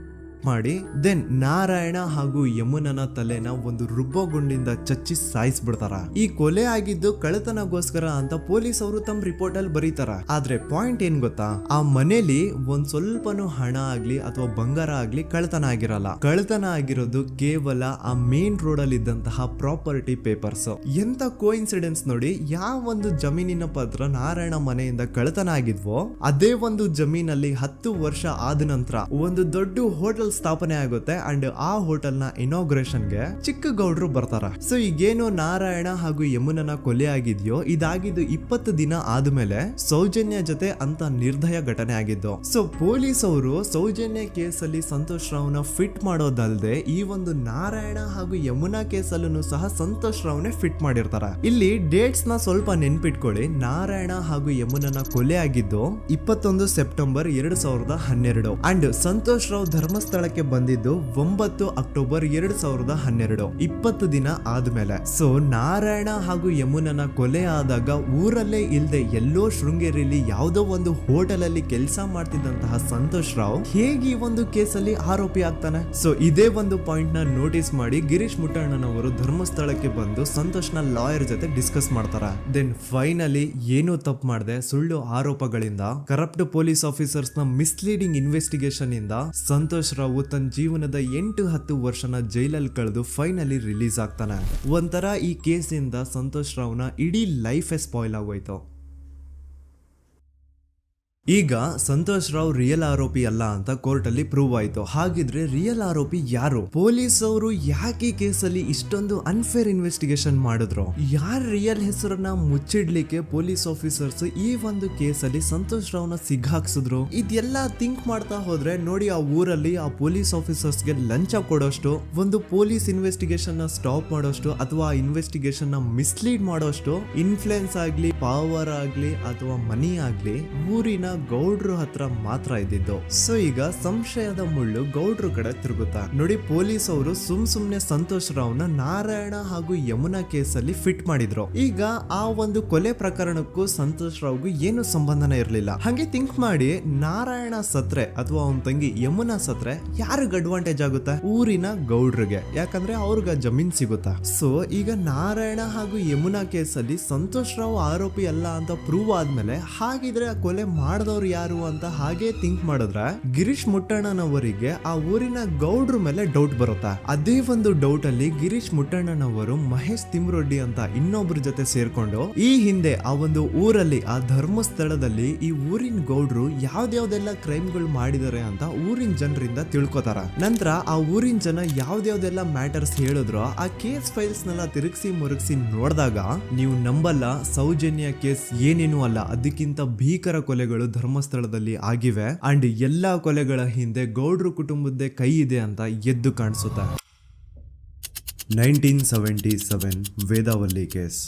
ಮಾಡಿ ದೆನ್ ನಾರಾಯಣ ಹಾಗೂ ಯಮುನನ ತಲೆನ ಒಂದು ರುಬ್ಬಗುಂಡಿಂದ ಚಚ್ಚಿ ಸಾಯಿಸ್ಬಿಡ್ತಾರ. ಈ ಕೊಲೆ ಆಗಿದ್ದು ಕಳ್ಳತನಗೋಸ್ಕರ ಅಂತ ಪೊಲೀಸ್ ಅವರು ತಮ್ಮ ರಿಪೋರ್ಟ್ ಅಲ್ಲಿ ಬರೀತಾರ. ಆದ್ರೆ ಪಾಯಿಂಟ್ ಏನ್ ಗೊತ್ತಾ, ಆ ಮನೇಲಿ ಒಂದ್ ಸ್ವಲ್ಪನೂ ಹಣ ಆಗ್ಲಿ ಅಥವಾ ಬಂಗಾರ ಆಗ್ಲಿ ಕಳ್ಳತನ ಆಗಿರಲ್ಲ. ಕಳ್ಳತನ ಆಗಿರೋದು ಕೇವಲ ಆ ಮೇನ್ ರೋಡ್ ಅಲ್ಲಿ ಇದ್ದಂತಹ ಪ್ರಾಪರ್ಟಿ ಪೇಪರ್ಸ್. ಎಂತ ಕೋಇನ್ಸಿಡೆನ್ಸ್ ನೋಡಿ, ಯಾವ ಒಂದು ಜಮೀನಿನ ಪತ್ರ ನಾರಾಯಣ ಮನೆಯಿಂದ ಕಳ್ಳತನ ಆಗಿದ್ವೋ ಅದೇ ಒಂದು ಜಮೀನಲ್ಲಿ 10 ವರ್ಷ ಆದ ನಂತರ ಒಂದು ದೊಡ್ಡ ಹೋಟೆಲ್ ಸ್ಥಾಪನೆ ಆಗುತ್ತೆ ಅಂಡ್ ಆ ಹೋಟೆಲ್ ನ ಇನಾಗ್ರೇಷನ್ ಗೆ ಚಿಕ್ಕ ಗೌಡ್ರು ಬರ್ತಾರ. ಸೊ ಈಗೇನು ನಾರಾಯಣ ಹಾಗೂ ಯಮುನನ ಕೊಲೆ ಆಗಿದ್ಯೋ ಇದಾಗಿದ್ದು 20 ದಿನ ಆದ್ಮೇಲೆ ಸೌಜನ್ಯ ಜೊತೆ ಅಂತ ನಿರ್ದಯ ಘಟನೆ ಆಗಿದ್ದು. ಸೊ ಪೊಲೀಸ್ ಅವರು ಸೌಜನ್ಯ ಕೇಸಲ್ಲಿ ಸಂತೋಷ್ ರಾವ್ನ ಫಿಟ್ ಮಾಡೋದಲ್ದೆ ಈ ಒಂದು ನಾರಾಯಣ ಹಾಗೂ ಯಮುನಾ ಕೇಸಲ್ಲೂ ಸಹ ಸಂತೋಷ್ ರಾವ್ನೆ ಫಿಟ್ ಮಾಡಿರ್ತಾರ. ಇಲ್ಲಿ ಡೇಟ್ಸ್ ನ ಸ್ವಲ್ಪ ನೆನ್ಪಿಟ್ಕೊಳ್ಳಿ. ನಾರಾಯಣ ಹಾಗೂ ಯಮುನನ ಕೊಲೆ ಆಗಿದ್ದು 21 ಸೆಪ್ಟೆಂಬರ್ 2012 ಅಂಡ್ ಸಂತೋಷ್ ರಾವ್ ಧರ್ಮಸ್ಥಳ ಬಂದಿದ್ದು 9 ಅಕ್ಟೋಬರ್ 2012, 20 ದಿನ ಆದ್ಮೇಲೆ. ಸೊ ನಾರಾಯಣ ಹಾಗೂ ಯಮುನನ ಕೊಲೆ ಆದಾಗ ಊರಲ್ಲೇ ಇಲ್ದೆ ಎಲ್ಲೋ ಶೃಂಗೇರಿಯಲ್ಲಿ ಯಾವುದೋ ಒಂದು ಹೋಟೆಲ್ ಅಲ್ಲಿ ಕೆಲಸ ಮಾಡ್ತಿದ್ದಂತಹ ಸಂತೋಷ್ ರಾವ್ ಹೇಗೆ ಈ ಒಂದು ಕೇಸಲ್ಲಿ ಆರೋಪಿ ಆಗ್ತಾನೆ? ಸೊ ಇದೇ ಒಂದು ಪಾಯಿಂಟ್ ನ ನೋಟಿಸ್ ಮಾಡಿ ಗಿರೀಶ್ ಮುಟ್ಟಣ್ಣನವರು ಧರ್ಮಸ್ಥಳಕ್ಕೆ ಬಂದು ಸಂತೋಷ್ ನ ಲಾಯರ್ ಜೊತೆ ಡಿಸ್ಕಸ್ ಮಾಡ್ತಾರ. ದೆನ್ ಫೈನಲಿ ಏನೋ ತಪ್ಪು ಮಾಡದೆ ಸುಳ್ಳು ಆರೋಪಗಳಿಂದ ಕರಪ್ಟ್ ಪೊಲೀಸ್ ಆಫೀಸರ್ಸ್ ನ ಮಿಸ್ಲೀಡಿಂಗ್ ಇನ್ವೆಸ್ಟಿಗೇಷನ್ ಇಂದ ಸಂತೋಷ್ ರಾವ್ ತನ್ನ ಜೀವನದ 8-10 ವರ್ಷನ ಜೈಲಲ್ಲಿ ಕಳೆದು ಫೈನಲಿ ರಿಲೀಸ್ ಆಗ್ತಾನೆ. ಒಂಥರ ಈ ಕೇಸಿಂದ ಸಂತೋಷ್ ರಾವ್ನ ಇಡೀ ಲೈಫೇ ಸ್ಪಾಯ್ಲ್ ಆಗೋಯ್ತು. ಈಗ ಸಂತೋಷ್ ರಾವ್ ರಿಯಲ್ ಆರೋಪಿ ಅಲ್ಲ ಅಂತ ಕೋರ್ಟ್ ಅಲ್ಲಿ ಪ್ರೂವ್ ಆಯ್ತು. ಹಾಗಿದ್ರೆ ರಿಯಲ್ ಆರೋಪಿ ಯಾರು? ಪೊಲೀಸ್ ಅವರು ಯಾಕೆ ಕೇಸಲ್ಲಿ ಇಷ್ಟೊಂದು ಅನ್ಫೇರ್ ಇನ್ವೆಸ್ಟಿಗೇಷನ್ ಮಾಡಿದ್ರು? ಯಾರ ರಿಯಲ್ ಹೆಸರನ್ನ ಮುಚ್ಚಿಡ್ಲಿಕ್ಕೆ ಪೊಲೀಸ್ ಆಫೀಸರ್ಸ್ ಈ ಒಂದು ಕೇಸಲ್ಲಿ ಸಂತೋಷ್ ರಾವ್ನ ಸಿಗ್ಹಾಕ್ಸಿದ್ರು? ಇದೆಲ್ಲ ಥಿಂಕ್ ಮಾಡ್ತಾ ಹೋದ್ರೆ ನೋಡಿ, ಆ ಊರಲ್ಲಿ ಆ ಪೊಲೀಸ್ ಆಫೀಸರ್ಸ್ಗೆ ಲಂಚ ಕೊಡೋಷ್ಟು, ಒಂದು ಪೊಲೀಸ್ ಇನ್ವೆಸ್ಟಿಗೇಷನ್ ನ ಸ್ಟಾಪ್ ಮಾಡೋಷ್ಟು ಅಥವಾ ಇನ್ವೆಸ್ಟಿಗೇಷನ್ ನ ಮಿಸ್ಲೀಡ್ ಮಾಡೋಷ್ಟು ಇನ್ಫ್ಲುಯೆನ್ಸ್ ಆಗ್ಲಿ, ಪವರ್ ಆಗ್ಲಿ ಅಥವಾ ಮನಿ ಆಗ್ಲಿ ಊರಿನ ಗೌಡ್ರು ಹತ್ರ ಮಾತ್ರ ಇದ್ದಿದ್ದು. ಸೊ ಈಗ ಸಂಶಯದ ಮುಳ್ಳು ಗೌಡ್ರು ಕಡೆ ತಿರುಗುತ್ತಾ. ನೋಡಿ, ಪೊಲೀಸ್ ಅವರು ಸುಮ್ನೆ ಸಂತೋಷ್ ರಾವ್ನ ನಾರಾಯಣ ಹಾಗೂ ಯಮುನಾ ಕೇಸಲ್ಲಿ ಫಿಟ್ ಮಾಡಿದ್ರು. ಈಗ ಆ ಒಂದು ಕೊಲೆ ಪ್ರಕರಣಕ್ಕೂ ಸಂತೋಷ್ ರಾವ್ಗೂ ಏನು ಸಂಬಂಧನೇ ಇರ್ಲಿಲ್ಲ. ಹಂಗೆ ಥಿಂಕ್ ಮಾಡಿ, ನಾರಾಯಣ ಸತ್ರೆ ಅಥವಾ ಅವನ ತಂಗಿ ಯಮುನಾ ಸತ್ರೆ ಯಾರಿಗ ಅಡ್ವಾಂಟೇಜ್ ಆಗುತ್ತೆ? ಊರಿನ ಗೌಡ್ರಿಗೆ, ಯಾಕಂದ್ರೆ ಅವ್ರಿಗೆ ಜಮೀನ್ ಸಿಗುತ್ತಾ. ಸೊ ಈಗ ನಾರಾಯಣ ಹಾಗೂ ಯಮುನಾ ಕೇಸಲ್ಲಿ ಸಂತೋಷ್ ರಾವ್ ಆರೋಪಿ ಅಲ್ಲ ಅಂತ ಪ್ರೂವ್ ಆದ್ಮೇಲೆ ಹಾಗಿದ್ರೆ ಆ ಕೊಲೆ ಮಾಡ್ದವ್ರು ಯಾರು ಅಂತ ಹಾಗೆ ಥಿಂಕ್ ಮಾಡಿದ್ರೆ ಗಿರೀಶ್ ಮುಟ್ಟಣ್ಣನವರಿಗೆ ಆ ಊರಿನ ಗೌಡ್ರ ಮೇಲೆ ಡೌಟ್ ಬರುತ್ತೆ. ಅದೇ ಒಂದು ಡೌಟ್ ಅಲ್ಲಿ ಗಿರೀಶ್ ಮುಟ್ಟಣ್ಣನವರು ಮಹೇಶ್ ತಿಮ್ರೊಡ್ಡಿ ಅಂತ ಇನ್ನೊಬ್ರ ಜೊತೆ ಸೇರ್ಕೊಂಡು ಈ ಹಿಂದೆ ಆ ಒಂದು ಊರಲ್ಲಿ ಆ ಧರ್ಮಸ್ಥಳದಲ್ಲಿ ಈ ಊರಿನ ಗೌಡ್ರು ಯಾವ್ದ್ಯಾವ್ದೆಲ್ಲ ಕ್ರೈಮ್ ಗಳು ಮಾಡಿದಾರೆ ಅಂತ ಊರಿನ ಜನರಿಂದ ತಿಳ್ಕೊತಾರ. ನಂತರ ಆ ಊರಿನ ಜನ ಯಾವ್ದ್ಯಾವ್ದೆಲ್ಲ ಮ್ಯಾಟರ್ಸ್ ಹೇಳಿದ್ರು ಆ ಕೇಸ್ ಫೈಲ್ಸ್ ನೆಲ್ಲ ತಿರುಗಿಸಿ ಮುರುಗಿಸಿ ನೋಡಿದಾಗ ನೀವು ನಂಬಲ್ಲ, ಸೌಜನ್ಯ ಕೇಸ್ ಏನೇನು ಅಲ್ಲ, ಅದಕ್ಕಿಂತ ಭೀಕರ ಕೊಲೆಗಳು ಧರ್ಮಸ್ಥಳದಲ್ಲಿ ಆಗಿವೆ ಅಂಡ್ ಎಲ್ಲಾ ಕೊಲೆಗಳ ಹಿಂದೆ ಗೌಡ್ರು ಕುಟುಂಬದ್ದೇ ಕೈ ಇದೆ ಅಂತ ಎದ್ದು ಕಾಣಿಸುತ್ತೆ. 1977 ವೇದಾವಲ್ಲಿ ಕೇಸ್.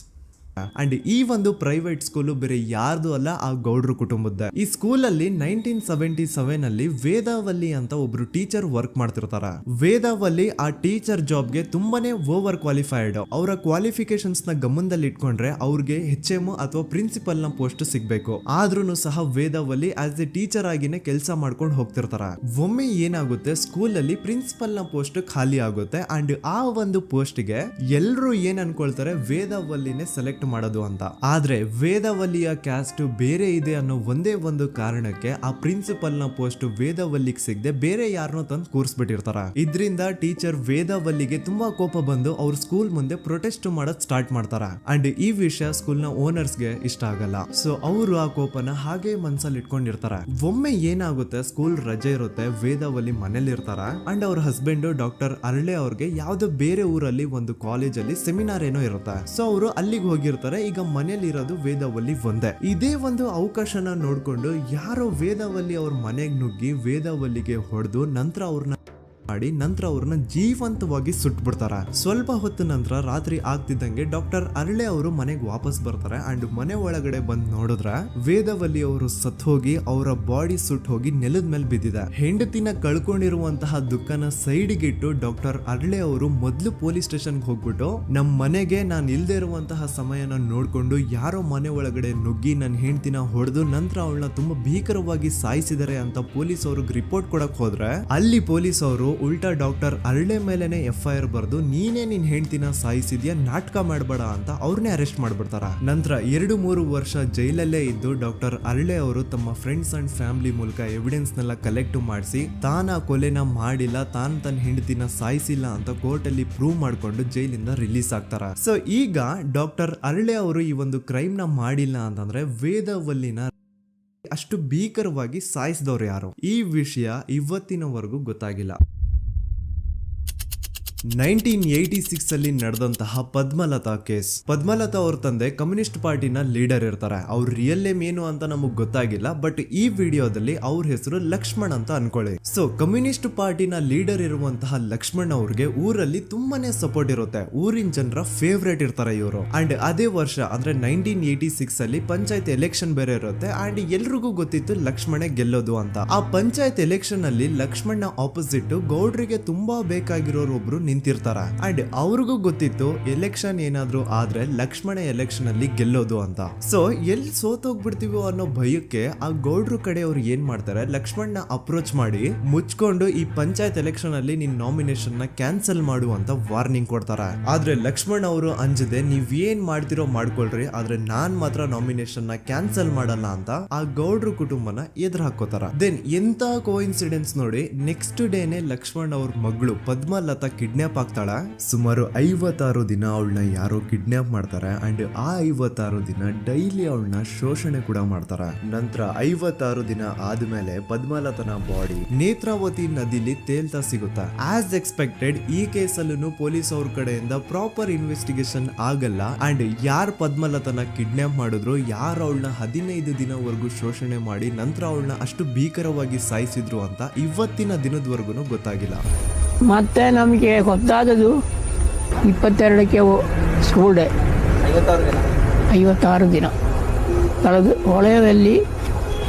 ಅಂಡ್ ಈ ಒಂದು ಪ್ರೈವೇಟ್ ಸ್ಕೂಲು ಬೇರೆ ಯಾರ್ದು ಅಲ್ಲ, ಆ ಗೌಡ್ರು ಕುಟುಂಬದ. ಈ ಸ್ಕೂಲ್ ಅಲ್ಲಿ 1977 ಅಲ್ಲಿ ವೇದಾವಲ್ಲಿ ಅಂತ ಒಬ್ರು ಟೀಚರ್ ವರ್ಕ್ ಮಾಡ್ತಿರ್ತಾರ. ವೇದಾವಲ್ಲಿ ಆ ಟೀಚರ್ ಜಾಬ್ ಗೆ ತುಂಬಾನೇ ಓವರ್ ಕ್ವಾಲಿಫೈಡ್. ಅವರ ಕ್ವಾಲಿಫಿಕೇಶನ್ಸ್ ನ ಗಮನದಲ್ಲಿ ಇಟ್ಕೊಂಡ್ರೆ ಅವ್ರಿಗೆ HM ಅಥವಾ ಪ್ರಿನ್ಸಿಪಲ್ ನ ಪೋಸ್ಟ್ ಸಿಗ್ಬೇಕು. ಆದ್ರೂ ಸಹ ವೇದಾವಲ್ಲಿ ಆಸ್ ಎ ಟೀಚರ್ ಆಗಿನೇ ಕೆಲಸ ಮಾಡ್ಕೊಂಡು ಹೋಗ್ತಿರ್ತಾರ. ಒಮ್ಮೆ ಏನಾಗುತ್ತೆ, ಸ್ಕೂಲ್ ಅಲ್ಲಿ ಪ್ರಿನ್ಸಿಪಲ್ ನ ಪೋಸ್ಟ್ ಖಾಲಿ ಆಗುತ್ತೆ ಅಂಡ್ ಆ ಒಂದು ಪೋಸ್ಟ್ ಗೆ ಎಲ್ರು ಏನ್ ಅನ್ಕೊಳ್ತಾರೆ, ವೇದಾವಲ್ಲಿನೇ ಸೆಲೆಕ್ಟ್ ಮಾಡೋದು ಅಂತ. ಆದ್ರೆ ವೇದಾವಲ್ಲಿಯ ಕ್ಯಾಸ್ಟ್ ಬೇರೆ ಇದೆ ಅನ್ನೋ ಒಂದೇ ಒಂದು ಕಾರಣಕ್ಕೆ ಆ ಪ್ರಿನ್ಸಿಪಲ್ ನ ಪೋಸ್ಟ್ ವೇದಾವಲ್ಲಿಗೆ ಸಿಗದೆ ಬೇರೆ ಯಾರನ್ನೋ ತಂದು ಕೂರಿಸ್ಬಿಟ್ಟಿರ್ತಾರ. ಇದರಿಂದ ಟೀಚರ್ ವೇದಾವಲ್ಲಿಗೆ ತುಂಬಾ ಕೋಪ ಬಂದು ಅವ್ರ ಸ್ಕೂಲ್ ಮುಂದೆ ಪ್ರೊಟೆಸ್ಟ್ ಮಾಡೋದ್ ಸ್ಟಾರ್ಟ್ ಮಾಡ್ತಾರ. ಅಂಡ್ ಈ ವಿಷಯ ಸ್ಕೂಲ್ ನ ಓನರ್ಸ್ ಗೆ ಇಷ್ಟ ಆಗಲ್ಲ. ಸೊ ಅವರು ಆ ಕೋಪನ ಹಾಗೆ ಮನ್ಸಲ್ಲಿ ಇಟ್ಕೊಂಡಿರ್ತಾರೆ. ಒಮ್ಮೆ ಏನಾಗುತ್ತೆ, ಸ್ಕೂಲ್ ರಜೆ ಇರುತ್ತೆ, ವೇದಾವಲ್ಲಿ ಮನೇಲಿ ಇರ್ತಾರ ಅಂಡ್ ಅವ್ರ ಹಸ್ಬೆಂಡ್ ಡಾಕ್ಟರ್ ಅರಳೆ ಅವ್ರಿಗೆ ಯಾವ್ದೋ ಬೇರೆ ಊರಲ್ಲಿ ಒಂದು ಕಾಲೇಜ್ ಅಲ್ಲಿ ಸೆಮಿನಾರ್ ಏನೋ ಇರುತ್ತೆ. ಸೊ ಅವರು ಅಲ್ಲಿಗೆ ಹೋಗಿರ್ತಾರೆ. ಈಗ ಮನೇಲಿ ಇರೋದು ವೇದಾವಲ್ಲಿ ಒಂದೇ. ಇದೇ ಒಂದು ಅವಕಾಶನ ನೋಡ್ಕೊಂಡು ಯಾರೋ ವೇದಾವಲ್ಲಿ ಅವ್ರ ಮನೆಗ್ ನುಗ್ಗಿ ವೇದಾವಲ್ಲಿಗೆ ಹೊಡೆದು ನಂತರ ಅವ್ರನ್ನ ಜೀವಂತವಾಗಿ ಸುಟ್ಬಿಡ್ತಾರ. ಸ್ವಲ್ಪ ಹೊತ್ತು ನಂತರ ರಾತ್ರಿ ಆಗ್ತಿದ್ದಂಗೆ ಡಾಕ್ಟರ್ ಅರಳೆ ಅವರು ಮನೆಗೆ ವಾಪಸ್ ಬರ್ತಾರೆ ಅಂಡ್ ಮನೆ ಒಳಗಡೆ ಬಂದ್ ನೋಡಿದ್ರೆ ವೇದಾವಲ್ಲಿ ಅವರು ಸತ್ ಹೋಗಿ ಅವರ ಬಾಡಿ ಸುಟ್ ಹೋಗಿ ನೆಲದ ಮೇಲೆ ಬಿದ್ದಿದೆ. ಹೆಂಡತಿನ ಕಳ್ಕೊಂಡಿರುವಂತಹ ದುಃಖನ ಸೈಡ್ಗೆ ಇಟ್ಟು ಡಾಕ್ಟರ್ ಅರಳೆ ಅವರು ಮೊದ್ಲು ಪೊಲೀಸ್ ಸ್ಟೇಷನ್ ಹೋಗ್ಬಿಟ್ಟು ನಮ್ ಮನೆಗೆ ನಾನು ಇಲ್ದೇ ಇರುವಂತಹ ಸಮಯನ ನೋಡ್ಕೊಂಡು ಯಾರೋ ಮನೆ ಒಳಗಡೆ ನುಗ್ಗಿ ನನ್ನ ಹೆಂಡತಿನ ಹೊಡೆದು ನಂತರ ಅವಳನ್ನ ತುಂಬಾ ಭೀಕರವಾಗಿ ಸಾಯಿಸಿದ್ದಾರೆ ಅಂತ ಪೊಲೀಸ್ ಅವ್ರಿಗೆ ರಿಪೋರ್ಟ್ ಕೊಡಕ್ ಹೋದ್ರೆ ಅಲ್ಲಿ ಪೊಲೀಸ್ ಅವರು ಉಲ್ಟಾ ಡಾಕ್ಟರ್ ಅರಳೆ ಮೇಲೆನೆ FIR ಬರ್ದು ನೀನೇ ನಿನ್ ಹೆಂಡತಿನ ಸಾಯಿಸಿದ್ಯಾ, ನಾಟಕ ಮಾಡಬೇಡ ಅಂತ ಅವ್ರನ್ನೇ ಅರೆಸ್ಟ್ ಮಾಡ್ಬಿಡ್ತಾರ. ನಂತರ 2-3 ವರ್ಷ ಜೈಲಲ್ಲೇ ಇದ್ದು ಡಾಕ್ಟರ್ ಅರಳೆ ಅವರು ತಮ್ಮ ಫ್ರೆಂಡ್ಸ್ ಅಂಡ್ ಫ್ಯಾಮಿಲಿ ಮೂಲಕ ಎವಿಡೆನ್ಸ್ ನೆಲ್ಲ ಕಲೆಕ್ಟ್ ಮಾಡಿಸಿ ತಾನ ಕೊಲೆನ ಮಾಡಿಲ್ಲ, ತಾನ್ ತನ್ನ ಹೆಂಡತಿನ ಸಾಯಿಸಿಲ್ಲ ಅಂತ ಕೋರ್ಟ್ ಅಲ್ಲಿ ಪ್ರೂವ್ ಮಾಡ್ಕೊಂಡು ಜೈಲಿಂದ ರಿಲೀಸ್ ಆಗ್ತಾರ. ಸೊ ಈಗ ಡಾಕ್ಟರ್ ಅರಳೆ ಅವರು ಈ ಒಂದು ಕ್ರೈಮ್ ನ ಮಾಡಿಲ್ಲ ಅಂತಂದ್ರೆ ವೇದಾವಲ್ಲಿನ ಅಷ್ಟು ಭೀಕರವಾಗಿ ಸಾಯಿಸಿದವ್ರು ಯಾರು, ಈ ವಿಷಯ ಇವತ್ತಿನವರೆಗೂ ಗೊತ್ತಾಗಿಲ್ಲ. 1986 ಅಲ್ಲಿ ನಡೆದಂತಹ ಪದ್ಮಲತಾ ಕೇಸ್. ಪದ್ಮಲತಾ ಅವ್ರ ತಂದೆ ಕಮ್ಯುನಿಸ್ಟ್ ಪಾರ್ಟಿನ ಲೀಡರ್ ಇರ್ತಾರೆ. ಅವ್ರ ರಿಯಲ್ ನೇಮ್ ಏನು ಅಂತ ನಮಗ್ ಗೊತ್ತಾಗಿಲ್ಲ, ಬಟ್ ಈ ವಿಡಿಯೋದಲ್ಲಿ ಅವ್ರ ಹೆಸರು ಲಕ್ಷ್ಮಣ್ ಅಂತ ಅನ್ಕೊಳ್ಳಿ. ಸೊ ಕಮ್ಯುನಿಸ್ಟ್ ಪಾರ್ಟಿನ ಲೀಡರ್ ಇರುವಂತಹ ಲಕ್ಷ್ಮಣ್ ಅವ್ರಿಗೆ ಊರಲ್ಲಿ ತುಂಬಾನೇ ಸಪೋರ್ಟ್ ಇರುತ್ತೆ, ಊರಿನ ಜನರ ಫೇವ್ರೇಟ್ ಇರ್ತಾರೆ ಇವರು. ಅಂಡ್ ಅದೇ ವರ್ಷ ಅಂದ್ರೆ 1986 ಅಲ್ಲಿ ಪಂಚಾಯತ್ ಎಲೆಕ್ಷನ್ ಬೇರೆ ಇರುತ್ತೆ ಅಂಡ್ ಎಲ್ರಿಗೂ ಗೊತ್ತಿತ್ತು ಲಕ್ಷ್ಮಣೆ ಗೆಲ್ಲೋದು ಅಂತ. ಆ ಪಂಚಾಯತ್ ಎಲೆಕ್ಷನ್ ಅಲ್ಲಿ ಲಕ್ಷ್ಮಣ್ಣ ಆಪೋಸಿಟ್ ಗೌಡ್ರಿಗೆ ತುಂಬಾ ಬೇಕಾಗಿರೋರು ಒಬ್ರು ನಿಂತಿರ್ತಾರ ಅಂಡ್ ಅವ್ರಿಗೂ ಗೊತ್ತಿತ್ತು ಎಲೆಕ್ಷನ್ ಏನಾದ್ರು ಆದ್ರೆ ಲಕ್ಷ್ಮಣ ಎಲೆಕ್ಷನ್ ಅಲ್ಲಿ ಗೆಲ್ಲೋದು ಅಂತ. ಸೊ ಎಲ್ಲಿ ಸೋತೋಗ್ಬಿಡ್ತೀವೋ ಅನ್ನೋ ಭಯಕ್ಕೆ ಆ ಗೌಡ್ರು ಕಡೆ ಅವ್ರು ಏನ್ ಮಾಡ್ತಾರೆ, ಲಕ್ಷ್ಮಣ್ನ ಅಪ್ರೋಚ್ ಮಾಡಿ ಮುಚ್ಕೊಂಡು ಈ ಪಂಚಾಯತ್ ಎಲೆಕ್ಷನ್ ಅಲ್ಲಿ ನಿನ್ ನಾಮಿನೇಷನ್ ನ ಕ್ಯಾನ್ಸಲ್ ಮಾಡು ಅಂತ ವಾರ್ನಿಂಗ್ ಕೊಡ್ತಾರ. ಆದ್ರೆ ಲಕ್ಷ್ಮಣ್ ಅವರು ಅಂಜದೆ ನೀವ್ ಏನ್ ಮಾಡ್ತಿರೋ ಮಾಡ್ಕೊಳ್ರಿ, ಆದ್ರೆ ನಾನ್ ಮಾತ್ರ ನಾಮಿನೇಷನ್ ನ ಕ್ಯಾನ್ಸಲ್ ಮಾಡಲ್ಲ ಅಂತ ಆ ಗೌಡ್ರು ಕುಟುಂಬನ ಎದುರು ಹಾಕೋತಾರ. ದೆನ್ ಎಂತ ಕೋಇನ್ಸಿಡೆನ್ಸ್ ನೋಡಿ, ನೆಕ್ಸ್ಟ್ ಡೇನೆ ಲಕ್ಷ್ಮಣ್ ಅವ್ರ ಮಗಳು ಪದ್ಮಲತಾ ಕಿಡ್ನಾಪ್ ಆಗ್ತಾಳ. ಸುಮಾರು 56 ದಿನ ಅವಳನ್ನ ಯಾರೋ ಕಿಡ್ನಾಪ್ ಮಾಡ್ತಾರೆ ಅಂಡ್ ಆ 56 ದಿನ ಡೈಲಿ ಅವಳನ್ನ ಶೋಷಣೆ ಕೂಡ ಮಾಡ್ತಾರೆ. ನಂತರ 56 ದಿನ ಆದ್ಮೇಲೆ ಪದ್ಮಲತನ ಬಾಡಿ ನೇತ್ರಾವತಿ ನದಿಲಿ ತೇಲ್ತಾ ಸಿಗುತ್ತಾ. ಆಸ್ ಎಕ್ಸ್ಪೆಕ್ಟೆಡ್ ಈ ಕೇಸಲ್ಲೂ ಪೊಲೀಸ್ ಅವ್ರ ಕಡೆಯಿಂದ ಪ್ರಾಪರ್ ಇನ್ವೆಸ್ಟಿಗೇಷನ್ ಆಗಲ್ಲ ಅಂಡ್ ಯಾರ್ ಪದ್ಮಲತನ ಕಿಡ್ನಾಪ್ ಮಾಡಿದ್ರು, ಯಾರು ಅವಳನ್ನ 15 ದಿನವರೆಗೂ ಶೋಷಣೆ ಮಾಡಿ ನಂತರ ಅವಳನ್ನ ಅಷ್ಟು ಭೀಕರವಾಗಿ ಸಾಯಿಸಿದ್ರು ಅಂತ ಇವತ್ತಿನ ದಿನದವರೆಗೂ ಗೊತ್ತಾಗಿಲ್ಲ. ಮತ್ತೆ ನಮಗೆ ಗೊತ್ತಾದದು 22ಕ್ಕೆ ಸ್ಕೂಲ್ ಡೇ 56 ದಿನ ಕಳೆದು ಹೊಳೆಯಲ್ಲಿ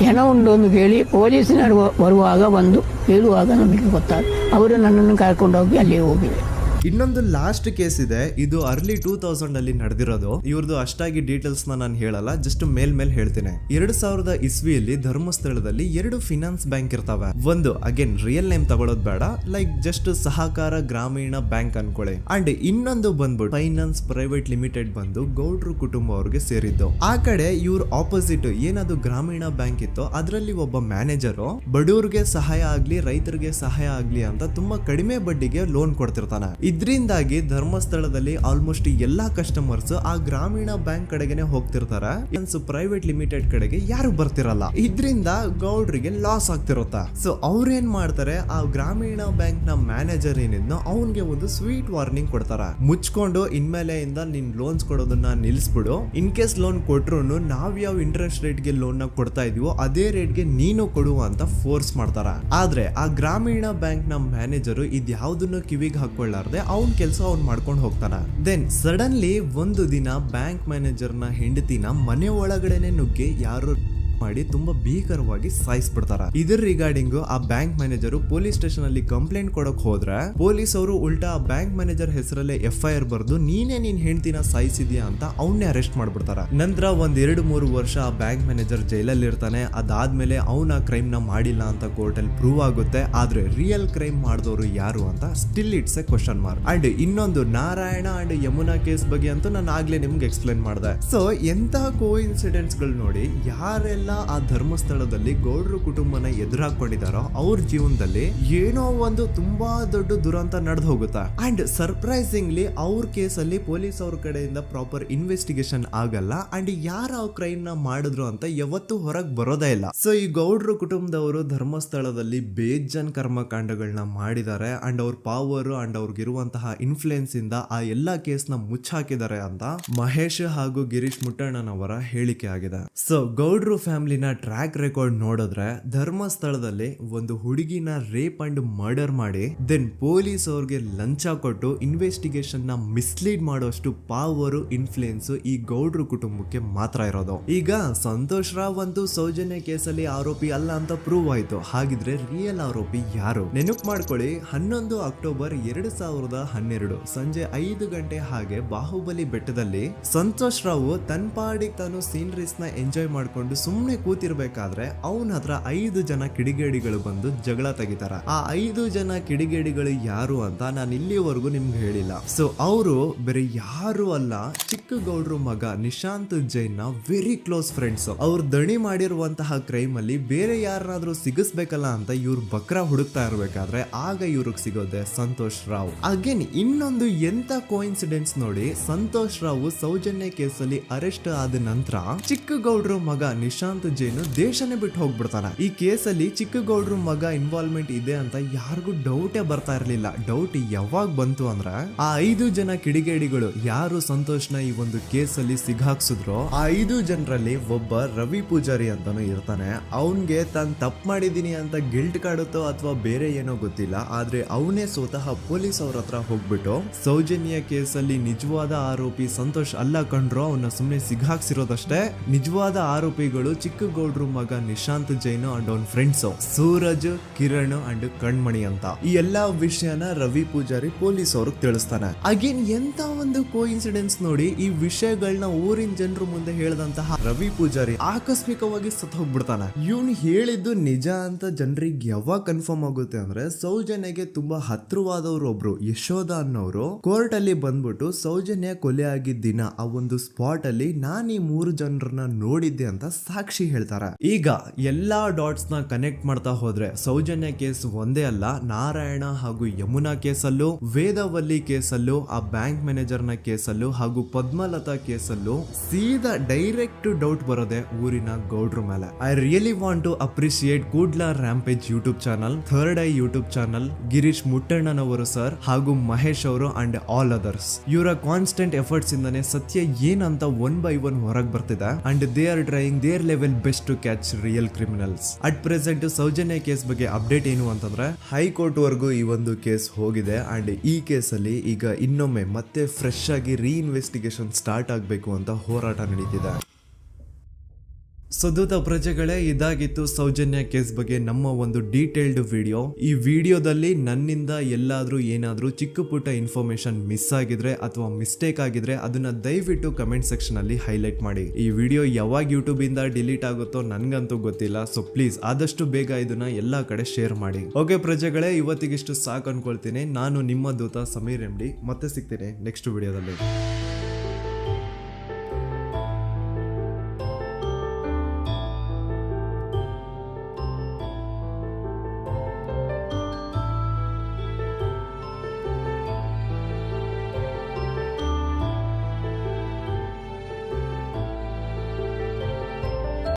ಹೆಣ ಉಂಡು ಎಂದು ಕೇಳಿ ಪೊಲೀಸಿನರು ಬರುವಾಗ ಬಂದು ಹೇಳುವಾಗ ನಮಗೆ ಗೊತ್ತಾದ. ಅವರು ನನ್ನನ್ನು ಕರ್ಕೊಂಡೋಗಿ ಅಲ್ಲಿ ಹೋಗಿವೆ. ಇನ್ನೊಂದು ಲಾಸ್ಟ್ ಕೇಸ್ ಇದೆ, ಇದು ಅರ್ಲಿ 2000 ಅಲ್ಲಿ ನಡೆದಿರೋದು. ಇವ್ರದ್ದು ಅಷ್ಟಾಗಿ ಡೀಟೇಲ್ಸ್ ನಾನು ಹೇಳಲ್ಲ, ಜಸ್ಟ್ ಮೇಲ್ ಹೇಳ್ತೀನಿ. 2000 ಇಸ್ವಿಯಲ್ಲಿ ಧರ್ಮಸ್ಥಳದಲ್ಲಿ 2 ಫಿನಾನ್ಸ್ ಬ್ಯಾಂಕ್ ಇರ್ತಾವೆ. ಒಂದು ಅಗೇನ್ ರಿಯಲ್ ನೇಮ್ ತಗೊಳ್ಳೋದು ಬೇಡ, ಲೈಕ್ ಜಸ್ಟ್ ಸಹಕಾರ ಗ್ರಾಮೀಣ ಬ್ಯಾಂಕ್ ಅನ್ಕೊಳ್ಳಿ. ಅಂಡ್ ಇನ್ನೊಂದು ಬಂದ್ಬಿಟ್ಟು ಫೈನಾನ್ಸ್ ಪ್ರೈವೇಟ್ ಲಿಮಿಟೆಡ್ ಬಂದು ಗೌಡ್ರು ಕುಟುಂಬ ಅವ್ರಿಗೆ ಸೇರಿದ್ದು. ಆ ಕಡೆ ಇವ್ರ ಆಪೋಸಿಟ್ ಏನದು ಗ್ರಾಮೀಣ ಬ್ಯಾಂಕ್ ಇತ್ತು, ಅದರಲ್ಲಿ ಒಬ್ಬ ಮ್ಯಾನೇಜರು ಬಡವ್ರಿಗೆ ಸಹಾಯ ಆಗ್ಲಿ ರೈತರಿಗೆ ಸಹಾಯ ಆಗ್ಲಿ ಅಂತ ತುಂಬಾ ಕಡಿಮೆ ಬಡ್ಡಿಗೆ ಲೋನ್ ಕೊಡ್ತಿರ್ತಾನೆ. ಇದ್ರಿಂದಾಗಿ ಧರ್ಮಸ್ಥಳದಲ್ಲಿ ಆಲ್ಮೋಸ್ಟ್ ಎಲ್ಲಾ ಕಸ್ಟಮರ್ಸ್ ಆ ಗ್ರಾಮೀಣ ಬ್ಯಾಂಕ್ ಕಡೆಗೆನೆ ಹೋಗ್ತಿರ್ತಾರೆ, ಪ್ರೈವೇಟ್ ಲಿಮಿಟೆಡ್ ಕಡೆಗೆ ಯಾರು ಬರ್ತಿರಲ್ಲ. ಇದ್ರಿಂದ ಗೌಡ್ರಿಗೆ ಲಾಸ್ ಆಗ್ತಿರುತ್ತಾ. ಸೊ ಅವ್ರೇನ್ ಮಾಡ್ತಾರೆ, ಆ ಗ್ರಾಮೀಣ ಬ್ಯಾಂಕ್ ನ ಮ್ಯಾನೇಜರ್ ಏನಿದ್ನೋ ಅವನ್ಗೆ ಒಂದು ಸ್ವೀಟ್ ವಾರ್ನಿಂಗ್ ಕೊಡ್ತಾರ, ಮುಚ್ಕೊಂಡು ಇನ್ಮೇಲೆಯಿಂದ ನಿನ್ ಲೋನ್ಸ್ ಕೊಡೋದನ್ನ ನಿಲ್ಸ್ಬಿಡು. ಇನ್ ಕೇಸ್ ಲೋನ್ ಕೊಟ್ರು ನಾವ್ ಯಾವ ಇಂಟ್ರೆಸ್ಟ್ ರೇಟ್ ಗೆ ಲೋನ್ ನ ಕೊಡ್ತಾ ಇದೀವೋ ಅದೇ ರೇಟ್ ಗೆ ನೀನು ಕೊಡುವ ಅಂತ ಫೋರ್ಸ್ ಮಾಡ್ತಾರ. ಆದ್ರೆ ಆ ಗ್ರಾಮೀಣ ಬ್ಯಾಂಕ್ ನ ಮ್ಯಾನೇಜರ್ ಇದ್ಯಾವುದನ್ನು ಕಿವಿಗೆ ಹಾಕೊಳ್ಳಾರ್ದೆ ಅವ್ನ್ ಕೆಲಸ ಅವ್ನ್ ಮಾಡ್ಕೊಂಡು ಹೋಗ್ತಾನ. ದೆನ್ ಸಡನ್ಲಿ ಒಂದು ದಿನ ಬ್ಯಾಂಕ್ ಮ್ಯಾನೇಜರ್ ನ ಹೆಂಡತಿನ ಮನೆ ಒಳಗಡೆನೆ ನುಗ್ಗಿ ಯಾರು ಮಾಡಿ ತುಂಬಾ ಭೀಕರವಾಗಿ ಸಾಯಿಸ್ಬಿಡ್ತಾರ. ಇದರ ರಿಗಾರ್ಡಿಂಗ್ ಆ ಬ್ಯಾಂಕ್ ಮ್ಯಾನೇಜರ್ ಪೊಲೀಸ್ ಸ್ಟೇಷನ್ ಅಲ್ಲಿ ಕಂಪ್ಲೇಂಟ್ ಕೊಡಕ್ ಹೋದ್ರೆ ಪೊಲೀಸ್ ಅವರು ಉಲ್ಟಾ ಆ ಬ್ಯಾಂಕ್ ಮ್ಯಾನೇಜರ್ ಹೆಸರಲ್ಲೇ FIR ಬರ್ದು ನೀನೇ ನಿನ್ ಹೆಂಡತಿನ ಸಾಯಿಸಿದ್ಯಾ ಅಂತ ಅವನ್ನೇ ಅರೆಸ್ಟ್ ಮಾಡ್ಬಿಡ್ತಾರ. ನಂತರ 1-2-3 ವರ್ಷ ಆ ಬ್ಯಾಂಕ್ ಮ್ಯಾನೇಜರ್ ಜೈಲಲ್ಲಿ ಇರ್ತಾನೆ. ಅದಾದ್ಮೇಲೆ ಅವನ ಕ್ರೈಮ್ ನ ಮಾಡಿಲ್ಲ ಅಂತ ಕೋರ್ಟ್ ಅಲ್ಲಿ ಪ್ರೂವ್ ಆಗುತ್ತೆ. ಆದ್ರೆ ರಿಯಲ್ ಕ್ರೈಮ್ ಮಾಡಿದವರು ಯಾರು ಅಂತ still it's A question mark. And ಇನ್ನೊಂದು ನಾರಾಯಣ ಅಂಡ್ ಯಮುನಾ ಕೇಸ್ ಬಗ್ಗೆ ಅಂತೂ ನಾನು ಆಗ್ಲೇ ನಿಮ್ಗೆ ಎಕ್ಸ್ಪ್ಲೈನ್ ಮಾಡಿದೆ. ಸೊ ಎಂತ ಕೋ ಇನ್ಸಿಡೆಂಟ್ಸ್ ಗಳು ನೋಡಿ, ಯಾರೆಲ್ಲ ಆ ಧರ್ಮಸ್ಥಳದಲ್ಲಿ ಗೌಡ್ರು ಕುಟುಂಬನ ಎದುರಾಕೊಂಡಿದಾರೋ ಅವ್ರ ಜೀವನದಲ್ಲಿ ಏನೋ ಒಂದು ತುಂಬಾ ದೊಡ್ಡ ದುರಂತ ನಡೆದು ಹೋಗುತ್ತಾ. ಅಂಡ್ ಸರ್ಪ್ರೈಸಿಂಗ್ಲಿ ಅವ್ರ ಕೇಸಲ್ಲಿ ಪೊಲೀಸ್ ಅವ್ರ ಕಡೆಯಿಂದ ಪ್ರಾಪರ್ ಇನ್ವೆಸ್ಟಿಗೇಷನ್ ಆಗಲ್ಲ. ಅಂಡ್ ಯಾರ ಆ ಕ್ರೈಮ್ ನ ಮಾಡಿದ್ರು ಅಂತ ಯಾವತ್ತೂ ಹೊರಗೆ ಬರೋದೇ ಇಲ್ಲ. ಸೊ ಈ ಗೌಡ್ರು ಕುಟುಂಬದವರು ಧರ್ಮಸ್ಥಳದಲ್ಲಿ ಬೇಜನ್ ಕರ್ಮಕಾಂಡಗಳನ್ನ ಮಾಡಿದ್ದಾರೆ. ಅಂಡ್ ಅವ್ರ ಪವರ್ ಅಂಡ್ ಅವ್ರಿಗಿರುವಂತಹ ಇನ್ಫ್ಲೂಯೆನ್ಸ್ ಇಂದ ಆ ಎಲ್ಲಾ ಕೇಸ್ ನ ಮುಚ್ಚಾಕಿದ್ದಾರೆ ಅಂತ ಮಹೇಶ್ ಹಾಗೂ ಗಿರೀಶ್ ಮುಟ್ಟಣ್ಣನವರ ಹೇಳಿಕೆ ಆಗಿದೆ. ಸೊ ಗೌಡ್ರು ಫ್ಯಾಮಿಲಿನ ಟ್ರ್ಯಾಕ್ ರೆಕಾರ್ಡ್ ನೋಡಿದ್ರೆ ಧರ್ಮಸ್ಥಳದಲ್ಲಿ ಒಂದು ಹುಡುಗಿನ ರೇಪ್ ಅಂಡ್ ಮರ್ಡರ್ ಮಾಡಿ ದೆನ್ ಪೊಲೀಸ್ ಅವ್ರಿಗೆ ಲಂಚ ಕೊಟ್ಟು ಇನ್ವೆಸ್ಟಿಗೇಷನ್ ನ ಮಿಸ್ಲೀಡ್ ಮಾಡೋಷ್ಟು ಪವರ್ ಇನ್ಫ್ಲೂಯೆನ್ಸ್ ಈ ಗೌಡ್ರು ಕುಟುಂಬಕ್ಕೆ ಮಾತ್ರ ಇರೋದು. ಈಗ ಸಂತೋಷ್ ರಾವ್ ಅಂತೂ ಸೌಜನ್ಯ ಕೇಸಲ್ಲಿ ಆರೋಪಿ ಅಲ್ಲ ಅಂತ ಪ್ರೂವ್ ಆಯ್ತು. ಹಾಗಿದ್ರೆ ರಿಯಲ್ ಆರೋಪಿ ಯಾರು? ನೆನಪು ಮಾಡ್ಕೊಳ್ಳಿ, 11 ಅಕ್ಟೋಬರ್ 2012 ಸಂಜೆ 5 ಗಂಟೆ ಹಾಗೆ ಬಾಹುಬಲಿ ಬೆಟ್ಟದಲ್ಲಿ ಸಂತೋಷ್ ರಾವ್ ತನ್ನ ಪಾಡಿಗೆ ತಾನು ಸೀನರೀಸ್ ನ ಎಂಜಾಯ್ ಮಾಡ್ಕೊಂಡು ಸುಮ್ನೆ ಕೂತಿರ್ಬೇಕಾದ್ರೆ ಅವನ ಹತ್ರ 5 ಜನ ಕಿಡಿಗೇಡಿಗಳು ಬಂದು ಜಗಳ ತೆಗಿತಾರ. ಆ 5 ಜನ ಕಿಡಿಗೇಡಿಗಳು ಯಾರು ಅಂತ ನಾನು ಇಲ್ಲಿವರೆಗೂ ನಿಮ್ಗೆ ಹೇಳಿಲ್ಲ. ಸೊ ಅವರು ಬೇರೆ ಯಾರು ಅಲ್ಲ, ಚಿಕ್ಕ ಗೌಡ್ರು ಮಗ ನಿಶಾಂತ್ ಜೈನ್ ನ ವೆರಿ ಕ್ಲೋಸ್ ಫ್ರೆಂಡ್ಸ್. ಅವ್ರು ದಣಿ ಮಾಡಿರುವಂತಹ ಕ್ರೈಮ್ ಅಲ್ಲಿ ಬೇರೆ ಯಾರನ್ನಾದ್ರೂ ಸಿಗಿಸ್ಬೇಕಲ್ಲ ಅಂತ ಇವ್ರು ಬಕ್ರ ಹುಡುಕ್ತಾ ಇರ್ಬೇಕಾದ್ರೆ ಆಗ ಇವ್ರಿಗೆ ಸಿಗೋದೆ ಸಂತೋಷ್ ರಾವ್. ಅಗೇನ್ ಇನ್ನೊಂದು ಎಂತ ಕೋಇನ್ಸಿಡೆನ್ಸ್ ನೋಡಿ, ಸಂತೋಷ್ ರಾವ್ ಸೌಜನ್ಯ ಕೇಸಲ್ಲಿ ಅರೆಸ್ಟ್ ಆದ ನಂತರ ಚಿಕ್ಕ ಗೌಡ್ರು ಮಗ ನಿಶಾಂತ್ ಜೈನ್ ದೇಶನೇ ಬಿಟ್ಟು ಹೋಗ್ಬಿಡ್ತಾನೆ. ಈ ಕೇಸಲ್ಲಿ ಚಿಕ್ಕ ಗೌಡ್ರು ಮಗ ಇನ್ವಾಲ್ವ್ಮೆಂಟ್ ಇದೆ ಅಂತ ಯಾರಿಗೂ ಡೌಟೇ ಬರ್ತಾ ಇರ್ಲಿಲ್ಲ. ಡೌಟ್ ಯಾವಾಗ ಬಂತು ಅಂದ್ರೆ ಆ 5 ಜನ ಕಿಡಿಗೇಡಿಗಳು ಯಾರು ಸಂತೋಷ್ನ ಈ ಒಂದು ಕೇಸಲ್ಲಿ ಸಿಗಾಕ್ಸಿದ್ರು ಆ 5 ಜನರಲ್ಲಿ ಒಬ್ಬ ರವಿ ಪೂಜಾರಿ ಅಂತಾನು ಇರ್ತಾನೆ. ಅವನ್ಗೆ ತಾನು ತಪ್ಪು ಮಾಡಿದೀನಿ ಅಂತ ಗಿಲ್ಟ್ ಕಾಡುತ್ತೋ ಅಥವಾ ಬೇರೆ ಏನೋ ಗೊತ್ತಿಲ್ಲ, ಆದ್ರೆ ಅವನೇ ಸ್ವತಃ ಪೊಲೀಸ್ ಅವ್ರ ಹತ್ರ ಹೋಗ್ಬಿಟ್ಟು ಸೌಜನ್ಯ ಕೇಸಲ್ಲಿ ನಿಜವಾದ ಆರೋಪಿ ಸಂತೋಷ್ ಅಲ್ಲ ಕಂಡ್ರು, ಅವನ್ನ ಸುಮ್ನೆ ಸಿಗಾಕ್ಸಿರೋದಷ್ಟೇ, ನಿಜವಾದ ಆರೋಪಿಗಳು ಚಿಕ್ಕ ಗೌಡ್ರು ಮಗ ನಿಶಾಂತ್ ಜೈನ್ ಅಂಡ್ ಅವನ್ ಫ್ರೆಂಡ್ಸ್ ಸೂರಜ್, ಕಿರಣ್ ಅಂಡ್ ಕಣ್ಮಣಿ ಅಂತ. ಈ ಎಲ್ಲಾ ವಿಷಯನ ರವಿ ಪೂಜಾರಿ ಪೊಲೀಸ್ ಅವ್ರಿಗೆ ತಿಳಿಸ್ತಾನೆ. ಅಗೇನ್ ಎಂತ ಒಂದು ಕೋಇನ್ಸಿಡೆನ್ಸ್ ನೋಡಿ, ಈ ವಿಷಯಗಳನ್ನ ಊರಿನ ಜನರು ಮುಂದೆ ಹೇಳಿದಂತಹ ರವಿ ಪೂಜಾರಿ ಆಕಸ್ಮಿಕವಾಗಿ ಸತ್ ಹೋಗ್ಬಿಡ್ತಾನೆ. ಇವನು ಹೇಳಿದ್ದು ನಿಜ ಅಂತ ಜನರಿಗೆ ಯಾವಾಗ ಕನ್ಫರ್ಮ್ ಆಗುತ್ತೆ ಅಂದ್ರೆ ಸೌಜನ್ಯಗೆ ತುಂಬಾ ಹತ್ರವಾದವ್ರು ಒಬ್ರು ಯಶೋಧ ಅನ್ನೋರು ಕೋರ್ಟ್ ಅಲ್ಲಿ ಬಂದ್ಬಿಟ್ಟು ಸೌಜನ್ಯ ಕೊಲೆ ಆಗಿದ್ದ ದಿನ ಆ ಒಂದು ಸ್ಪಾಟ್ ಅಲ್ಲಿ ನಾನು ಈ 3 ಜನರನ್ನ ನೋಡಿದ್ದೆ ಅಂತ ಸಾಕ್ಷಿ ಹೇಳ್ತಾರೆ. ಈಗ ಎಲ್ಲಾ ಡಾಟ್ಸ್ ನ ಕನೆಕ್ಟ್ ಮಾಡ್ತಾ ಹೋದ್ರೆ ಸೌಜನ್ಯ ಕೇಸ್ ಒಂದೇ ಅಲ್ಲ, ನಾರಾಯಣ ಹಾಗೂ ಯಮುನಾ ಕೇಸಲ್ಲೂ, ವೇದವಲ್ಲಿ ಕೇಸಲ್ಲೂ, ಆ ಬ್ಯಾಂಕ್ ಮ್ಯಾನೇಜರ್ ನ ಕೇಸಲ್ಲೂ ಹಾಗೂ ಪದ್ಮಲತಾ ಕೇಸಲ್ಲೂ ಸೀದಾ ಡೈರೆಕ್ಟ್ ಡೌಟ್ ಬರೋದೆ ಊರಿನ ಗೌಡ್ರ ಮೇಲೆ. I really want to appreciate Kudla rampage YouTube channel, third eye YouTube channel, Girish ಮುಟ್ಟಣ್ಣನವರು ಸರ್ ಹಾಗೂ ಮಹೇಶ್ ಅವರು ಅಂಡ್ ಆಲ್ ಅದರ್ಸ್. ಇವರ ಕಾನ್ಸ್ಟೆಂಟ್ ಎಫರ್ಟ್ಸ್ ಇಂದಾನೆ ಸತ್ಯ ಏನಂತ 1 by 1 ಹೊರಗೆ ಬರ್ತಿದೆ and they are trying their level best to catch real criminals. At present Soujanya case ಬಗ್ಗೆ ಅಪ್ಡೇಟ್ ಏನು ಅಂತಂದ್ರೆ ಹೈಕೋರ್ಟ್ ವರೆಗೂ ಈ ಒಂದು ಕೇಸ್ ಹೋಗಿದೆ ಅಂಡ್ ಈ ಕೇಸಲ್ಲಿ ಈಗ ಇನ್ನೊಮ್ಮೆ ಮತ್ತೆ ಫ್ರೆಶ್ ಆಗಿ ರೀಇನ್ವೆಸ್ಟಿಗೇಷನ್ ಸ್ಟಾರ್ಟ್ ಆಗಬೇಕು ಅಂತ ಹೋರಾಟ ನಡೀತಿದೆ. ಸದುತ ಪ್ರಜೆಗಳೇ, ಇದಾಗಿತ್ತು ಸೌಜನ್ಯ ಕೇಸ್ ಬಗ್ಗೆ ನಮ್ಮ ಒಂದು ಡೀಟೇಲ್ಡ್ ವಿಡಿಯೋ. ಈ ವಿಡಿಯೋದಲ್ಲಿ ನನ್ನಿಂದ ಎಲ್ಲಾದ್ರೂ ಏನಾದ್ರೂ ಚಿಕ್ಕ ಪುಟ್ಟ ಇನ್ಫಾರ್ಮೇಶನ್ ಮಿಸ್ ಆಗಿದ್ರೆ ಅಥವಾ ಮಿಸ್ಟೇಕ್ ಆಗಿದ್ರೆ ಅದನ್ನ ದಯವಿಟ್ಟು ಕಮೆಂಟ್ ಸೆಕ್ಷನ್ ಅಲ್ಲಿ ಹೈಲೈಟ್ ಮಾಡಿ. ಈ ವಿಡಿಯೋ ಯಾವಾಗ ಯೂಟ್ಯೂಬ್ ಇಂದ ಡಿಲೀಟ್ ಆಗುತ್ತೋ ನನ್ಗಂತೂ ಗೊತ್ತಿಲ್ಲ. ಸೊ ಪ್ಲೀಸ್ ಆದಷ್ಟು ಬೇಗ ಇದನ್ನ ಎಲ್ಲಾ ಕಡೆ ಶೇರ್ ಮಾಡಿ. ಓಕೆ ಪ್ರಜೆಗಳೇ, ಇವತ್ತಿಗಿಷ್ಟು ಸಾಕು ಅನ್ಕೊಳ್ತೀನಿ. ನಾನು ನಿಮ್ಮ ದೂತ ಸಮೀರ್ MD. ಮತ್ತೆ ಸಿಗ್ತೀನಿ ನೆಕ್ಸ್ಟ್ ವಿಡಿಯೋದಲ್ಲಿ.